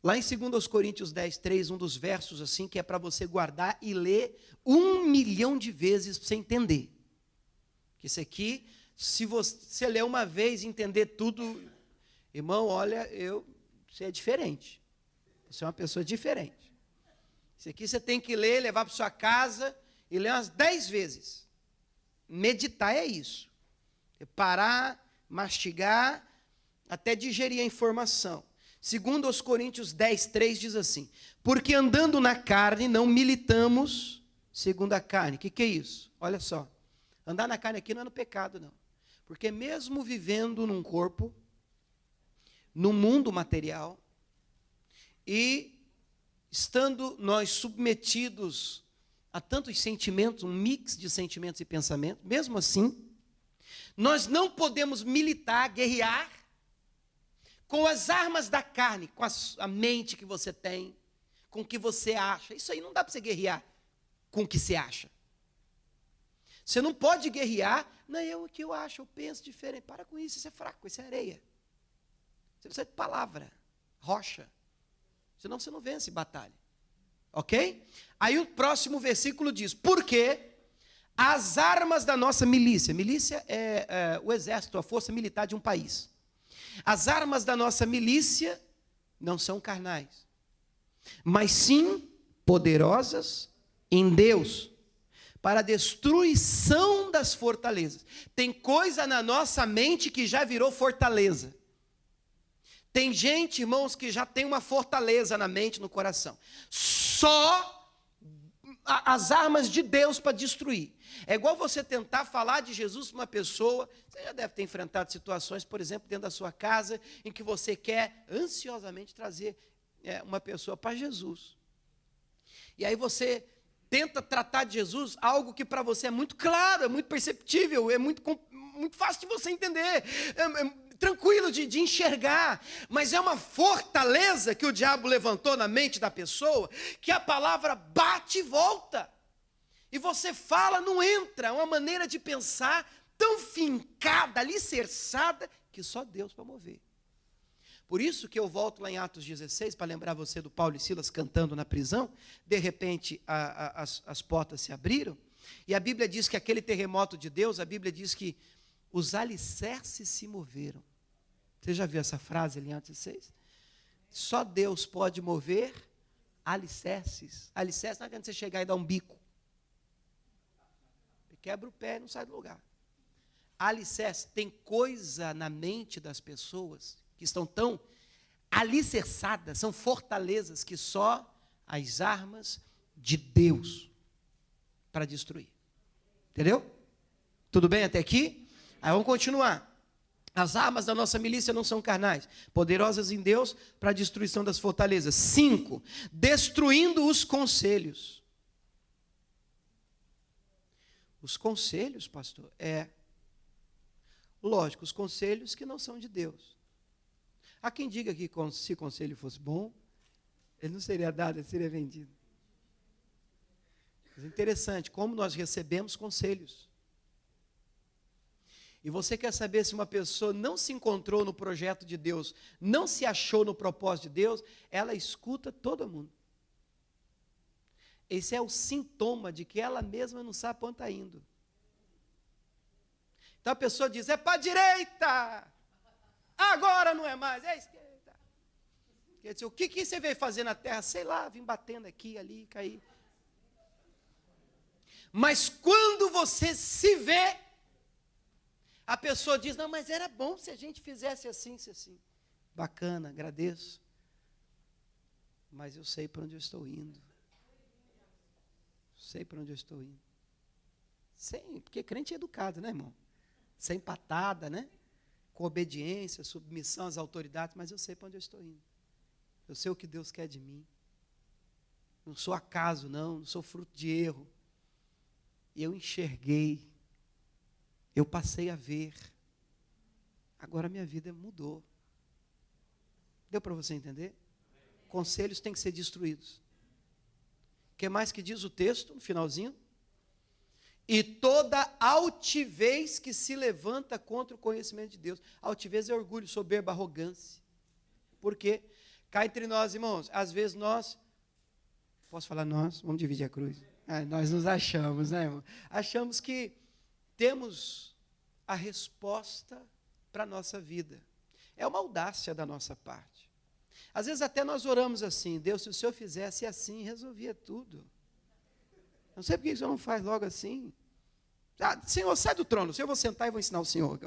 Lá em 2 Coríntios 10, 3, um dos versos assim, que é para você guardar e ler 1 milhão de vezes para você entender. Que isso aqui, se você ler uma vez e entender tudo, irmão, olha, você é diferente. Você é uma pessoa diferente. Isso aqui você tem que ler, levar para sua casa e ler umas 10 vezes. Meditar é isso. É parar, mastigar, até digerir a informação. 2 Coríntios 10, 3 diz assim, porque andando na carne não militamos segundo a carne. O que é isso? Olha só, andar na carne aqui não é no pecado, não. Porque mesmo vivendo num corpo, no mundo material, e estando nós submetidos a tantos sentimentos, um mix de sentimentos e pensamentos, mesmo assim, nós não podemos militar, guerrear, com as armas da carne, com a mente que você tem, com o que você acha. Isso aí não dá para você guerrear com o que você acha. Você não pode guerrear, não, o que eu acho, eu penso diferente. Para com isso é fraco, isso é areia. Você precisa de palavra, rocha. Senão você não vence batalha. Ok? Aí o próximo versículo diz, porque as armas da nossa milícia, milícia é o exército, a força militar de um país. As armas da nossa milícia não são carnais, mas sim poderosas em Deus, para a destruição das fortalezas. Tem coisa na nossa mente que já virou fortaleza. Tem gente, irmãos, que já tem uma fortaleza na mente, no coração. Só as armas de Deus para destruir. É igual você tentar falar de Jesus para uma pessoa. Você já deve ter enfrentado situações, por exemplo, dentro da sua casa, em que você quer ansiosamente trazer uma pessoa para Jesus. E aí você tenta tratar de Jesus algo que para você é muito claro, é muito perceptível, é muito fácil de você entender, tranquilo de enxergar, mas é uma fortaleza que o diabo levantou na mente da pessoa, que a palavra bate e volta. E você fala, não entra, é uma maneira de pensar tão fincada, alicerçada, que só Deus para mover. Por isso que eu volto lá em Atos 16, para lembrar você do Paulo e Silas cantando na prisão, de repente as portas se abriram, e a Bíblia diz que aquele terremoto de Deus, a Bíblia diz que os alicerces se moveram. Você já viu essa frase ali em Atos 16? Só Deus pode mover alicerces. Alicerce não adianta você chegar e dar um bico. Quebra o pé e não sai do lugar. Alicerce, tem coisa na mente das pessoas que estão tão alicerçadas, são fortalezas que só as armas de Deus para destruir. Entendeu? Tudo bem até aqui? Aí vamos continuar. As armas da nossa milícia não são carnais, poderosas em Deus para a destruição das fortalezas. 5, destruindo os conselhos. Os conselhos, pastor, lógico, os conselhos que não são de Deus. Há quem diga que se o conselho fosse bom, ele não seria dado, ele seria vendido. Mas é interessante como nós recebemos conselhos. E você quer saber se uma pessoa não se encontrou no projeto de Deus, não se achou no propósito de Deus, ela escuta todo mundo. Esse é o sintoma de que ela mesma não sabe para onde está indo. Então a pessoa diz, é para a direita, agora não é mais, é a esquerda. Quer dizer, o que você veio fazer na terra? Sei lá, vim batendo aqui, ali, cair. Mas quando você se vê, a pessoa diz, não, mas era bom se a gente fizesse assim, assim. Bacana, agradeço. Mas eu sei para onde eu estou indo. Sei para onde eu estou indo. Porque crente é educado, né, irmão? Sem patada, né? Com obediência, submissão às autoridades, mas eu sei para onde eu estou indo. Eu sei o que Deus quer de mim. Não sou acaso, não sou fruto de erro. E eu enxerguei, eu passei a ver. Agora minha vida mudou. Deu para você entender? Conselhos têm que ser destruídos. O que mais que diz o texto, no finalzinho? E toda altivez que se levanta contra o conhecimento de Deus. Altivez é orgulho, soberba, arrogância. Por quê? Cá entre nós, irmãos, às vezes nós, posso falar nós? Vamos dividir a cruz. Nós nos achamos, né, irmão? Achamos que temos a resposta para a nossa vida. É uma audácia da nossa parte. Às vezes até nós oramos assim: Deus, se o Senhor fizesse assim, resolvia tudo. Não sei por que o Senhor não faz logo assim. Senhor, sai do trono, eu vou sentar e vou ensinar o Senhor.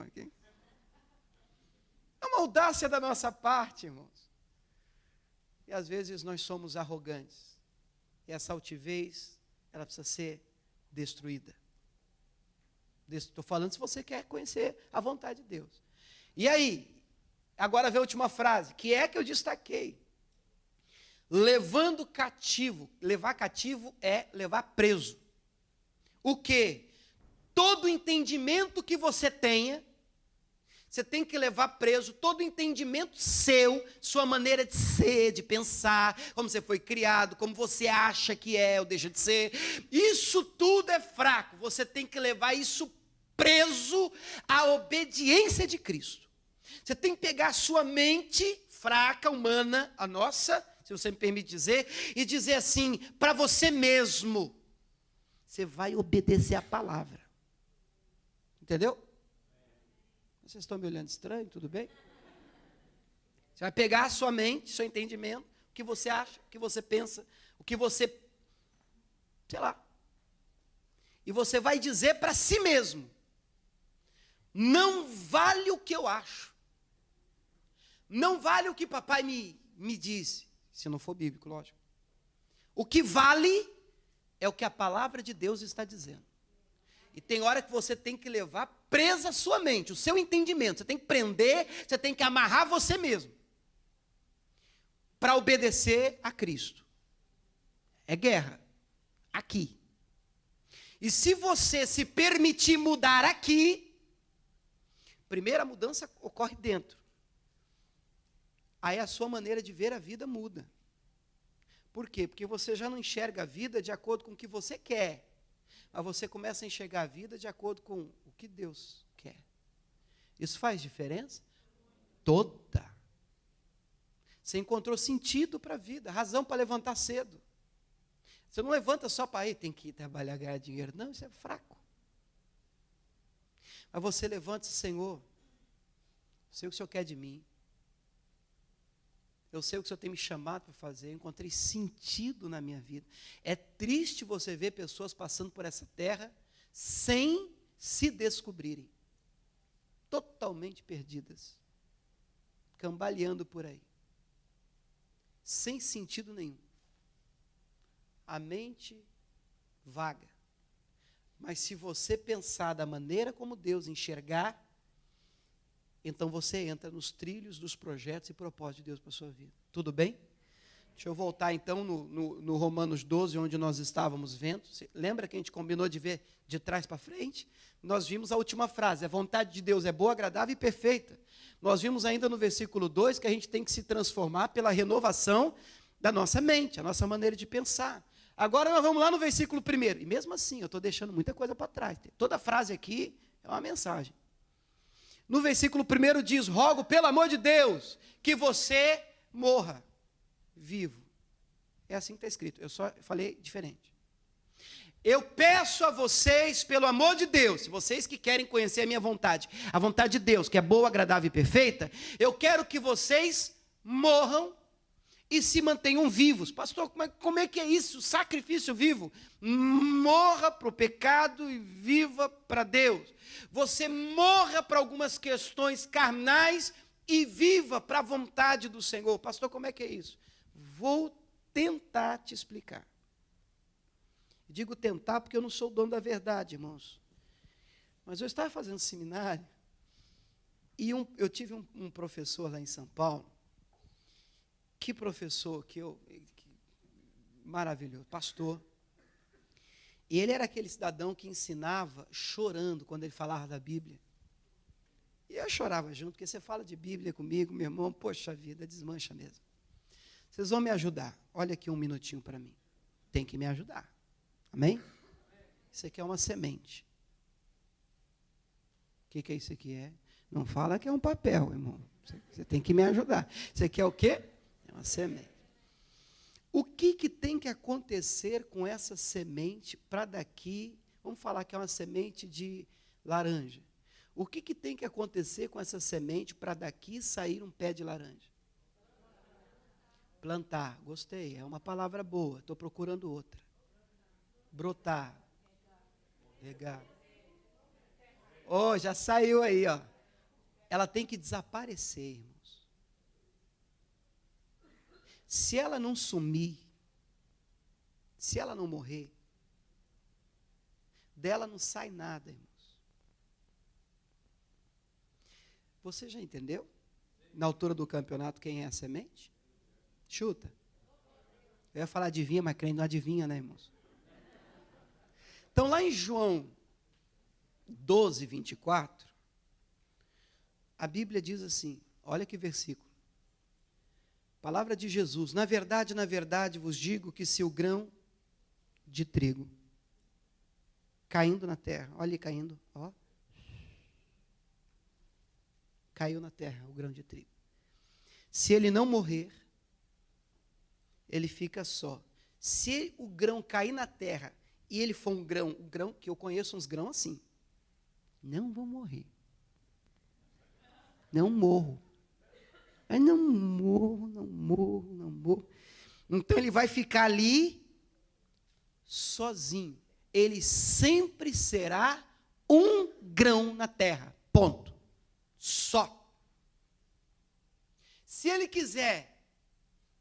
É uma audácia da nossa parte, irmãos. E às vezes nós somos arrogantes. E essa altivez, ela precisa ser destruída. Estou falando se você quer conhecer a vontade de Deus. E aí, agora vem a última frase, que é que eu destaquei. Levando cativo. Levar cativo é levar preso. O quê? Todo entendimento que você tenha, você tem que levar preso todo entendimento seu, sua maneira de ser, de pensar, como você foi criado, como você acha que é ou deixa de ser. Isso tudo é fraco. Você tem que levar isso preso à obediência de Cristo. Você tem que pegar a sua mente fraca, humana, a nossa, se você me permite dizer, e dizer assim, para você mesmo, você vai obedecer a palavra. Entendeu? Vocês estão me olhando estranho, tudo bem? Você vai pegar a sua mente, seu entendimento, o que você acha, o que você pensa, o que você, sei lá. E você vai dizer para si mesmo, não vale o que eu acho. Não vale o que papai me disse, se não for bíblico, lógico. O que vale é o que a palavra de Deus está dizendo. E tem hora que você tem que levar presa a sua mente, o seu entendimento. Você tem que prender, você tem que amarrar você mesmo. Para obedecer a Cristo. É guerra. Aqui. E se você se permitir mudar aqui, primeira mudança ocorre dentro. Aí a sua maneira de ver a vida muda. Por quê? Porque você já não enxerga a vida de acordo com o que você quer. Mas você começa a enxergar a vida de acordo com o que Deus quer. Isso faz diferença? Toda. Você encontrou sentido para a vida, razão para levantar cedo. Você não levanta só para ir, tem que ir trabalhar, ganhar dinheiro. Não, isso é fraco. Mas você levanta, Senhor, sei o que o Senhor quer de mim. Eu sei o que o Senhor tem me chamado para fazer, eu encontrei sentido na minha vida. É triste você ver pessoas passando por essa terra sem se descobrirem. Totalmente perdidas. Cambaleando por aí. Sem sentido nenhum. A mente vaga. Mas se você pensar da maneira como Deus enxergar, então você entra nos trilhos dos projetos e propósitos de Deus para a sua vida. Tudo bem? Deixa eu voltar então no Romanos 12, onde nós estávamos vendo. Você lembra que a gente combinou de ver de trás para frente? Nós vimos a última frase, a vontade de Deus é boa, agradável e perfeita. Nós vimos ainda no versículo 2 que a gente tem que se transformar pela renovação da nossa mente, a nossa maneira de pensar. Agora nós vamos lá no versículo 1. E mesmo assim, eu estou deixando muita coisa para trás. Toda frase aqui é uma mensagem. No versículo 1 diz, rogo pelo amor de Deus, que você morra vivo. É assim que está escrito, eu só falei diferente. Eu peço a vocês, pelo amor de Deus, se vocês que querem conhecer a minha vontade, a vontade de Deus, que é boa, agradável e perfeita, eu quero que vocês morram e se mantenham vivos. Pastor, como é que é isso? Sacrifício vivo. Morra para o pecado e viva para Deus. Você morra para algumas questões carnais e viva para a vontade do Senhor. Pastor, como é que é isso? Vou tentar te explicar. Digo tentar porque eu não sou o dono da verdade, irmãos. Mas eu estava fazendo seminário e eu tive um professor lá em São Paulo. Que professor, maravilhoso, pastor. E ele era aquele cidadão que ensinava chorando quando ele falava da Bíblia. E eu chorava junto, porque você fala de Bíblia comigo, meu irmão, poxa vida, desmancha mesmo. Vocês vão me ajudar. Olha aqui um minutinho para mim. Tem que me ajudar. Amém? Isso aqui é uma semente. O que é isso aqui? Não fala que é um papel, irmão. Você tem que me ajudar. Isso aqui é o quê? É uma semente. O que tem que acontecer com essa semente para daqui, vamos falar que é uma semente de laranja. O que tem que acontecer com essa semente para daqui sair um pé de laranja? Plantar, gostei, é uma palavra boa, estou procurando outra. Brotar, regar. Oh, já saiu aí, ó. Ela tem que desaparecer, irmãos. Se ela não sumir, se ela não morrer, dela não sai nada, irmãos. Você já entendeu? Na altura do campeonato, quem é a semente? Chuta. Eu ia falar adivinha, mas crente não adivinha, né, irmãos? Então, lá em João 12, 24, a Bíblia diz assim, olha que versículo. Palavra de Jesus, na verdade vos digo que se o grão de trigo caindo na terra, olha ele caindo, ó. Caiu na terra o grão de trigo. Se ele não morrer, ele fica só. Se o grão cair na terra e ele for um grão que eu conheço uns grãos assim, não vou morrer. Não morro. Mas não morro. Então ele vai ficar ali sozinho. Ele sempre será um grão na terra. Ponto. Só. Se ele quiser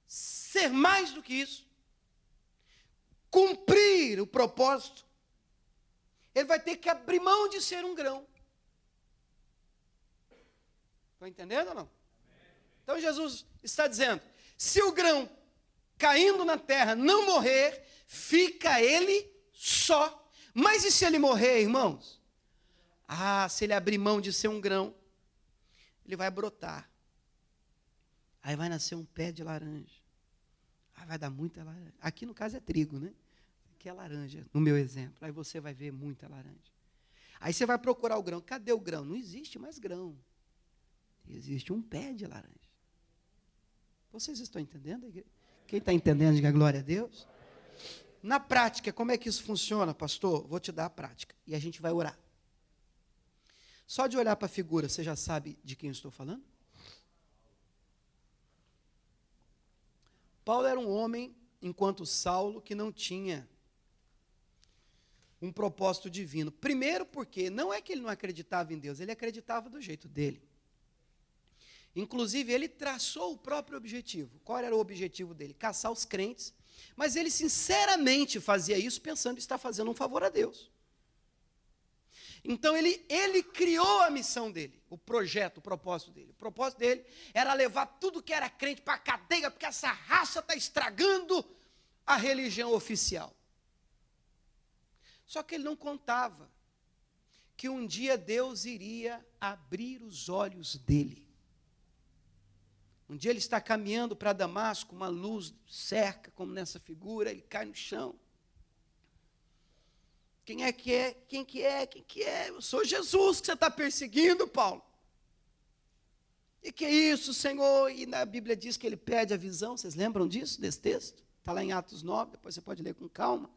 ser mais do que isso, cumprir o propósito, ele vai ter que abrir mão de ser um grão. Estão entendendo ou não? Então Jesus está dizendo, se o grão caindo na terra não morrer, fica ele só. Mas e se ele morrer, irmãos? Se ele abrir mão de ser um grão, ele vai brotar. Aí vai nascer um pé de laranja. Aí vai dar muita laranja. Aqui no caso é trigo, né? Aqui é laranja, no meu exemplo. Aí você vai ver muita laranja. Aí você vai procurar o grão. Cadê o grão? Não existe mais grão. Existe um pé de laranja. Vocês estão entendendo? Quem está entendendo, diga glória a Deus. Na prática, como é que isso funciona, pastor? Vou te dar a prática. E a gente vai orar. Só de olhar para a figura, você já sabe de quem eu estou falando? Paulo era um homem, enquanto Saulo, que não tinha um propósito divino. Primeiro porque não é que ele não acreditava em Deus, ele acreditava do jeito dele. Inclusive, ele traçou o próprio objetivo. Qual era o objetivo dele? Caçar os crentes. Mas ele sinceramente fazia isso pensando em estar fazendo um favor a Deus. Então, ele criou a missão dele, o projeto, o propósito dele. O propósito dele era levar tudo que era crente para a cadeia, porque essa raça está estragando a religião oficial. Só que ele não contava que um dia Deus iria abrir os olhos dele. Um dia ele está caminhando para Damasco, uma luz cerca, como nessa figura, ele cai no chão. Quem é que é? Quem que é? Eu sou Jesus que você está perseguindo, Paulo. E que é isso, Senhor? E na Bíblia diz que ele pede a visão, vocês lembram disso, desse texto? Está lá em Atos 9, depois você pode ler com calma.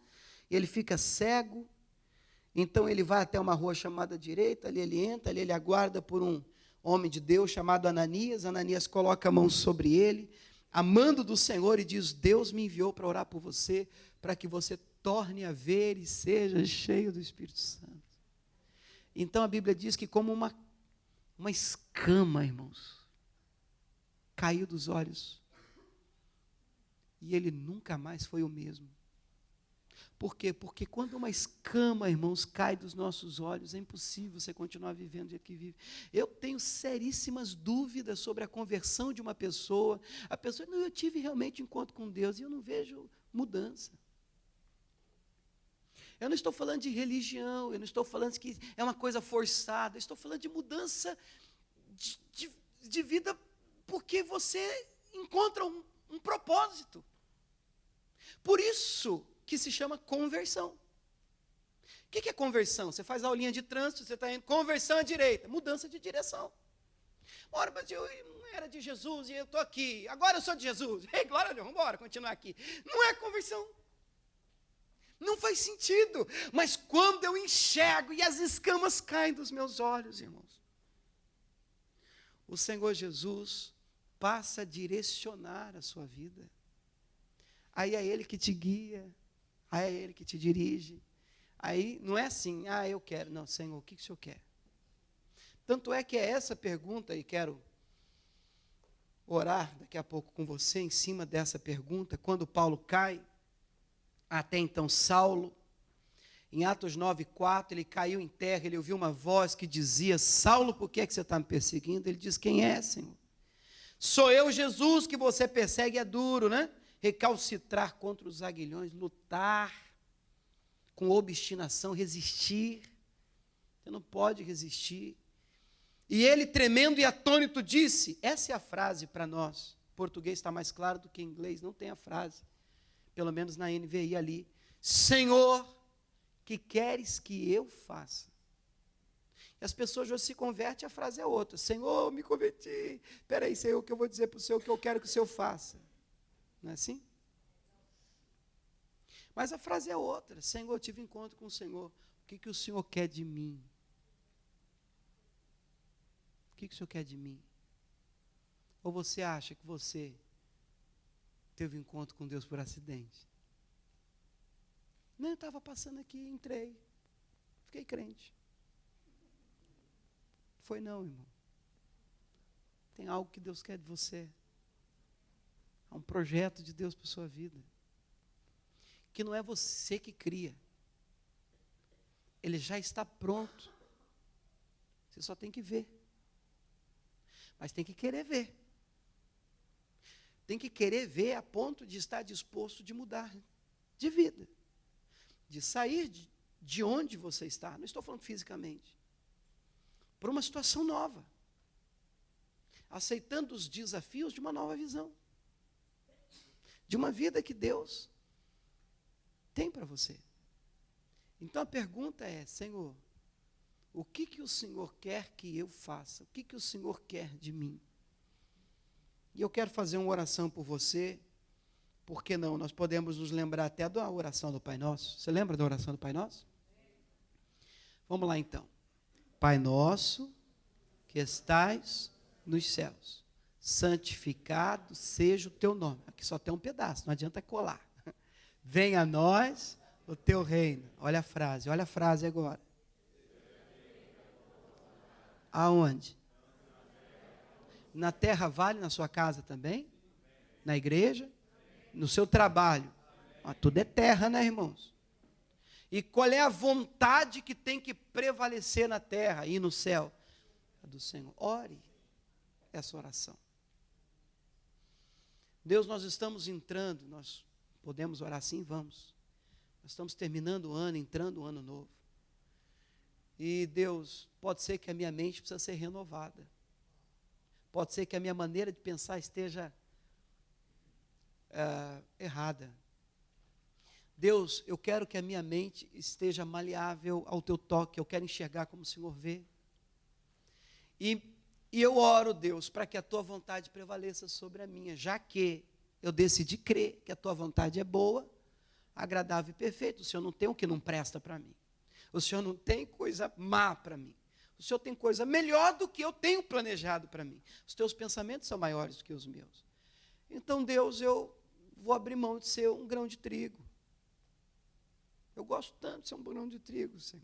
E ele fica cego, então ele vai até uma rua chamada direita, ali ele entra, ali ele aguarda por um homem de Deus chamado Ananias. Ananias coloca a mão sobre ele, amando do Senhor, e diz, Deus me enviou para orar por você, para que você torne a ver e seja cheio do Espírito Santo. Então a Bíblia diz que como uma escama, irmãos, caiu dos olhos. E ele nunca mais foi o mesmo. Por quê? Porque quando uma escama, irmãos, cai dos nossos olhos, é impossível você continuar vivendo do jeito que vive. Eu tenho seríssimas dúvidas sobre a conversão de uma pessoa. A pessoa, não, eu tive realmente encontro com Deus e eu não vejo mudança. Eu não estou falando de religião, eu não estou falando que é uma coisa forçada, eu estou falando de mudança de vida, porque você encontra um propósito. Por isso que se chama conversão. O que é conversão? Você faz a aulinha de trânsito, você está indo, conversão à direita, mudança de direção. Ora, mas eu não era de Jesus e eu estou aqui, agora eu sou de Jesus. Ei, glória a Deus, vamos embora, continuar aqui. Não é conversão. Não faz sentido. Mas quando eu enxergo e as escamas caem dos meus olhos, irmãos, o Senhor Jesus passa a direcionar a sua vida. Aí é Ele que te guia, aí é Ele que te dirige. Aí não é assim, eu quero. Não, Senhor, o que o Senhor quer? Tanto é que é essa pergunta, e quero orar daqui a pouco com você em cima dessa pergunta. Quando Paulo cai, até então Saulo, em Atos 9:4, ele caiu em terra, ele ouviu uma voz que dizia: Saulo, por que você está me perseguindo? Ele diz: quem é, Senhor? Sou eu, Jesus, que você persegue. É duro, né? Recalcitrar contra os aguilhões, lutar com obstinação, resistir. Você não pode resistir. E ele, tremendo e atônito, disse, essa é a frase para nós. O português está mais claro do que em inglês, não tem a frase. Pelo menos na NVI ali. Senhor, que queres que eu faça? E as pessoas já se convertem, a frase é outra. Senhor, me converti. Espera aí, Senhor, o que eu vou dizer para o Senhor, o que eu quero que o Senhor faça? Não é assim? Mas a frase é outra. Senhor, eu tive encontro com o Senhor. O que o Senhor quer de mim? O que o Senhor quer de mim? Ou você acha que você teve encontro com Deus por acidente? Não, eu estava passando aqui, entrei. Fiquei crente. Foi não, irmão. Tem algo que Deus quer de você. Há um projeto de Deus para a sua vida. Que não é você que cria. Ele já está pronto. Você só tem que ver. Mas tem que querer ver. Tem que querer ver a ponto de estar disposto de mudar de vida. De sair de onde você está. Não estou falando fisicamente. Por uma situação nova. Aceitando os desafios de uma nova visão. De uma vida que Deus tem para você. Então a pergunta é, Senhor, o que o Senhor quer que eu faça? O que o Senhor quer de mim? E eu quero fazer uma oração por você. Por que não? Nós podemos nos lembrar até da oração do Pai Nosso. Você lembra da oração do Pai Nosso? Vamos lá então. Pai nosso, que estais nos céus, santificado seja o teu nome. Aqui só tem um pedaço, não adianta colar. Venha a nós o teu reino. Olha a frase agora. Aonde? Na terra vale, na sua casa também? Na igreja? No seu trabalho? Tudo é terra, né, irmãos? E qual é a vontade que tem que prevalecer na terra e no céu? A do Senhor. Ore essa oração. Deus, nós estamos entrando, nós podemos orar assim? Vamos. Nós estamos terminando o ano, entrando o ano novo. E Deus, pode ser que a minha mente precisa ser renovada. Pode ser que a minha maneira de pensar esteja errada. Deus, eu quero que a minha mente esteja maleável ao teu toque, eu quero enxergar como o Senhor vê. E eu oro, Deus, para que a tua vontade prevaleça sobre a minha, já que eu decidi crer que a tua vontade é boa, agradável e perfeita. O Senhor não tem o que não presta para mim. O Senhor não tem coisa má para mim. O Senhor tem coisa melhor do que eu tenho planejado para mim. Os teus pensamentos são maiores do que os meus. Então, Deus, eu vou abrir mão de ser um grão de trigo. Eu gosto tanto de ser um grão de trigo, Senhor.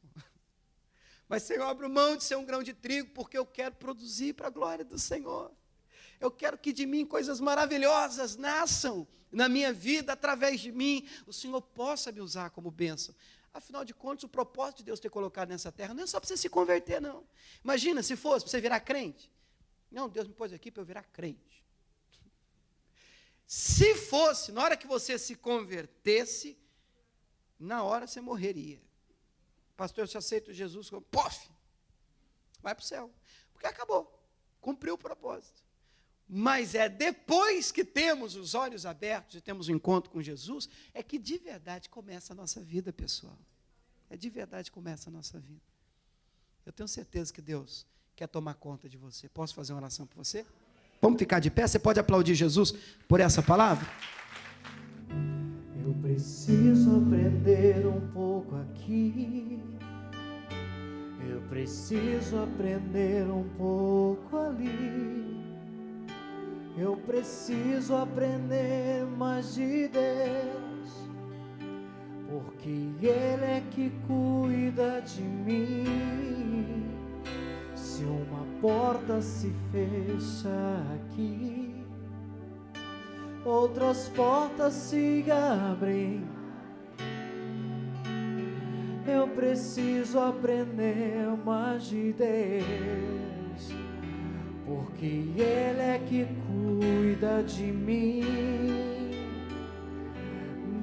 Mas, Senhor, eu abro mão de ser um grão de trigo porque eu quero produzir para a glória do Senhor. Eu quero que de mim coisas maravilhosas nasçam na minha vida, através de mim. O Senhor possa me usar como bênção. Afinal de contas, o propósito de Deus ter colocado nessa terra não é só para você se converter, não. Imagina se fosse para você virar crente. Não, Deus me pôs aqui para eu virar crente. Se fosse, na hora que você se convertesse, na hora você morreria. Pastor, eu só aceito Jesus como, pof, vai para o céu. Porque acabou, cumpriu o propósito. Mas é depois que temos os olhos abertos e temos um encontro com Jesus, é que de verdade começa a nossa vida, pessoal. É de verdade que começa a nossa vida. Eu tenho certeza que Deus quer tomar conta de você. Posso fazer uma oração por você? Vamos ficar de pé? Você pode aplaudir Jesus por essa palavra? Eu preciso aprender um pouco aqui. Eu preciso aprender um pouco ali. Eu preciso aprender mais de Deus, porque Ele é que cuida de mim. Se uma porta se fecha aqui, outras portas se abrem. Eu preciso aprender mais de Deus, porque Ele é que cuida de mim.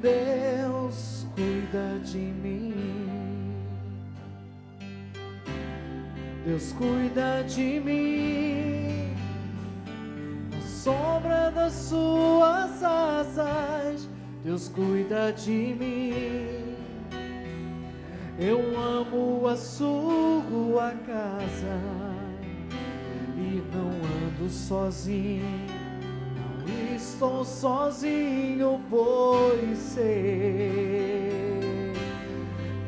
Deus cuida de mim. Deus cuida de mim. Na sombra das suas asas, Deus cuida de mim. Eu amo a sua casa e não ando sozinho, não estou sozinho, pois sei,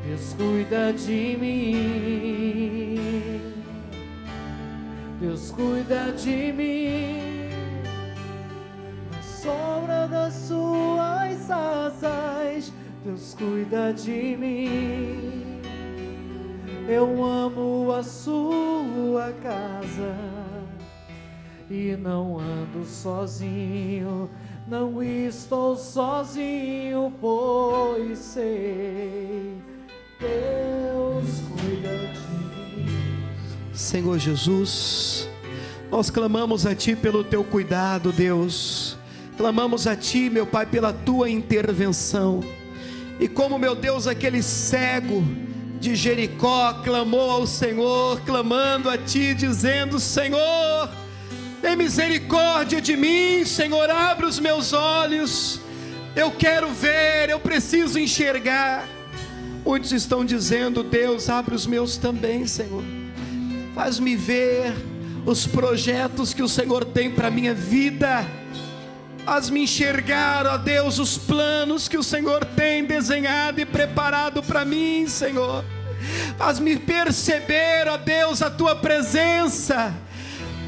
Deus cuida de mim, Deus cuida de mim, na sombra das suas asas, Deus cuida de mim. Eu amo a sua casa e não ando sozinho, não estou sozinho, pois sei, Deus cuida de mim. Senhor Jesus, nós clamamos a Ti pelo Teu cuidado, Deus. Clamamos a Ti, meu Pai, pela Tua intervenção. E como, meu Deus, aquele cego de Jericó clamou ao Senhor, clamando a Ti, dizendo: Senhor, tem misericórdia de mim, Senhor, abre os meus olhos, eu quero ver, eu preciso enxergar. Muitos estão dizendo: Deus, abre os meus também, Senhor, faz-me ver os projetos que o Senhor tem para a minha vida, faz-me enxergar, ó Deus, os planos que o Senhor tem desenhado e preparado para mim, Senhor. Faz-me perceber, ó Deus, a Tua presença.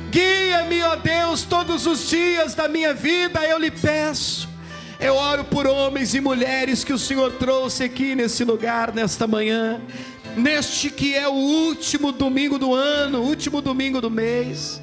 Guia-me, ó Deus, todos os dias da minha vida, eu lhe peço. Eu oro por homens e mulheres que o Senhor trouxe aqui nesse lugar, nesta manhã, neste que é o último domingo do ano, último domingo do mês.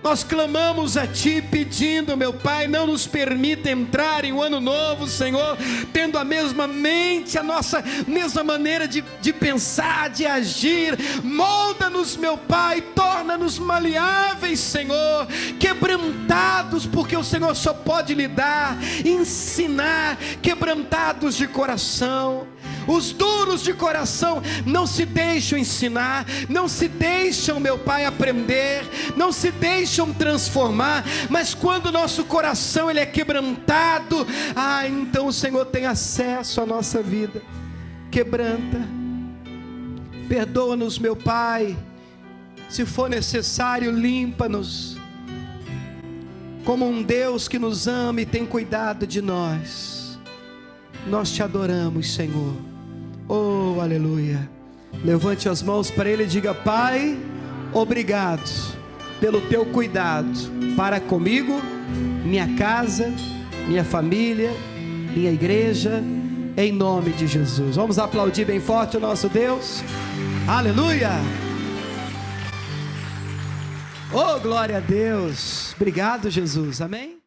Nós clamamos a Ti pedindo, meu Pai, não nos permita entrar em um ano novo, Senhor, tendo a mesma mente, a nossa mesma maneira de pensar, de agir. Molda-nos, meu Pai, torna-nos maleáveis, Senhor, quebrantados, porque o Senhor só pode lidar, ensinar, quebrantados de coração. Os duros de coração não se deixam ensinar, não se deixam, meu Pai, aprender, não se deixam transformar, mas quando o nosso coração ele é quebrantado, então o Senhor tem acesso à nossa vida. Quebranta, perdoa-nos, meu Pai, se for necessário, limpa-nos, como um Deus que nos ama e tem cuidado de nós. Nós te adoramos, Senhor. Oh, aleluia. Levante as mãos para Ele e diga: Pai, obrigado pelo Teu cuidado para comigo, minha casa, minha família, minha igreja, em nome de Jesus. Vamos aplaudir bem forte o nosso Deus. Aleluia. Oh, glória a Deus. Obrigado, Jesus. Amém?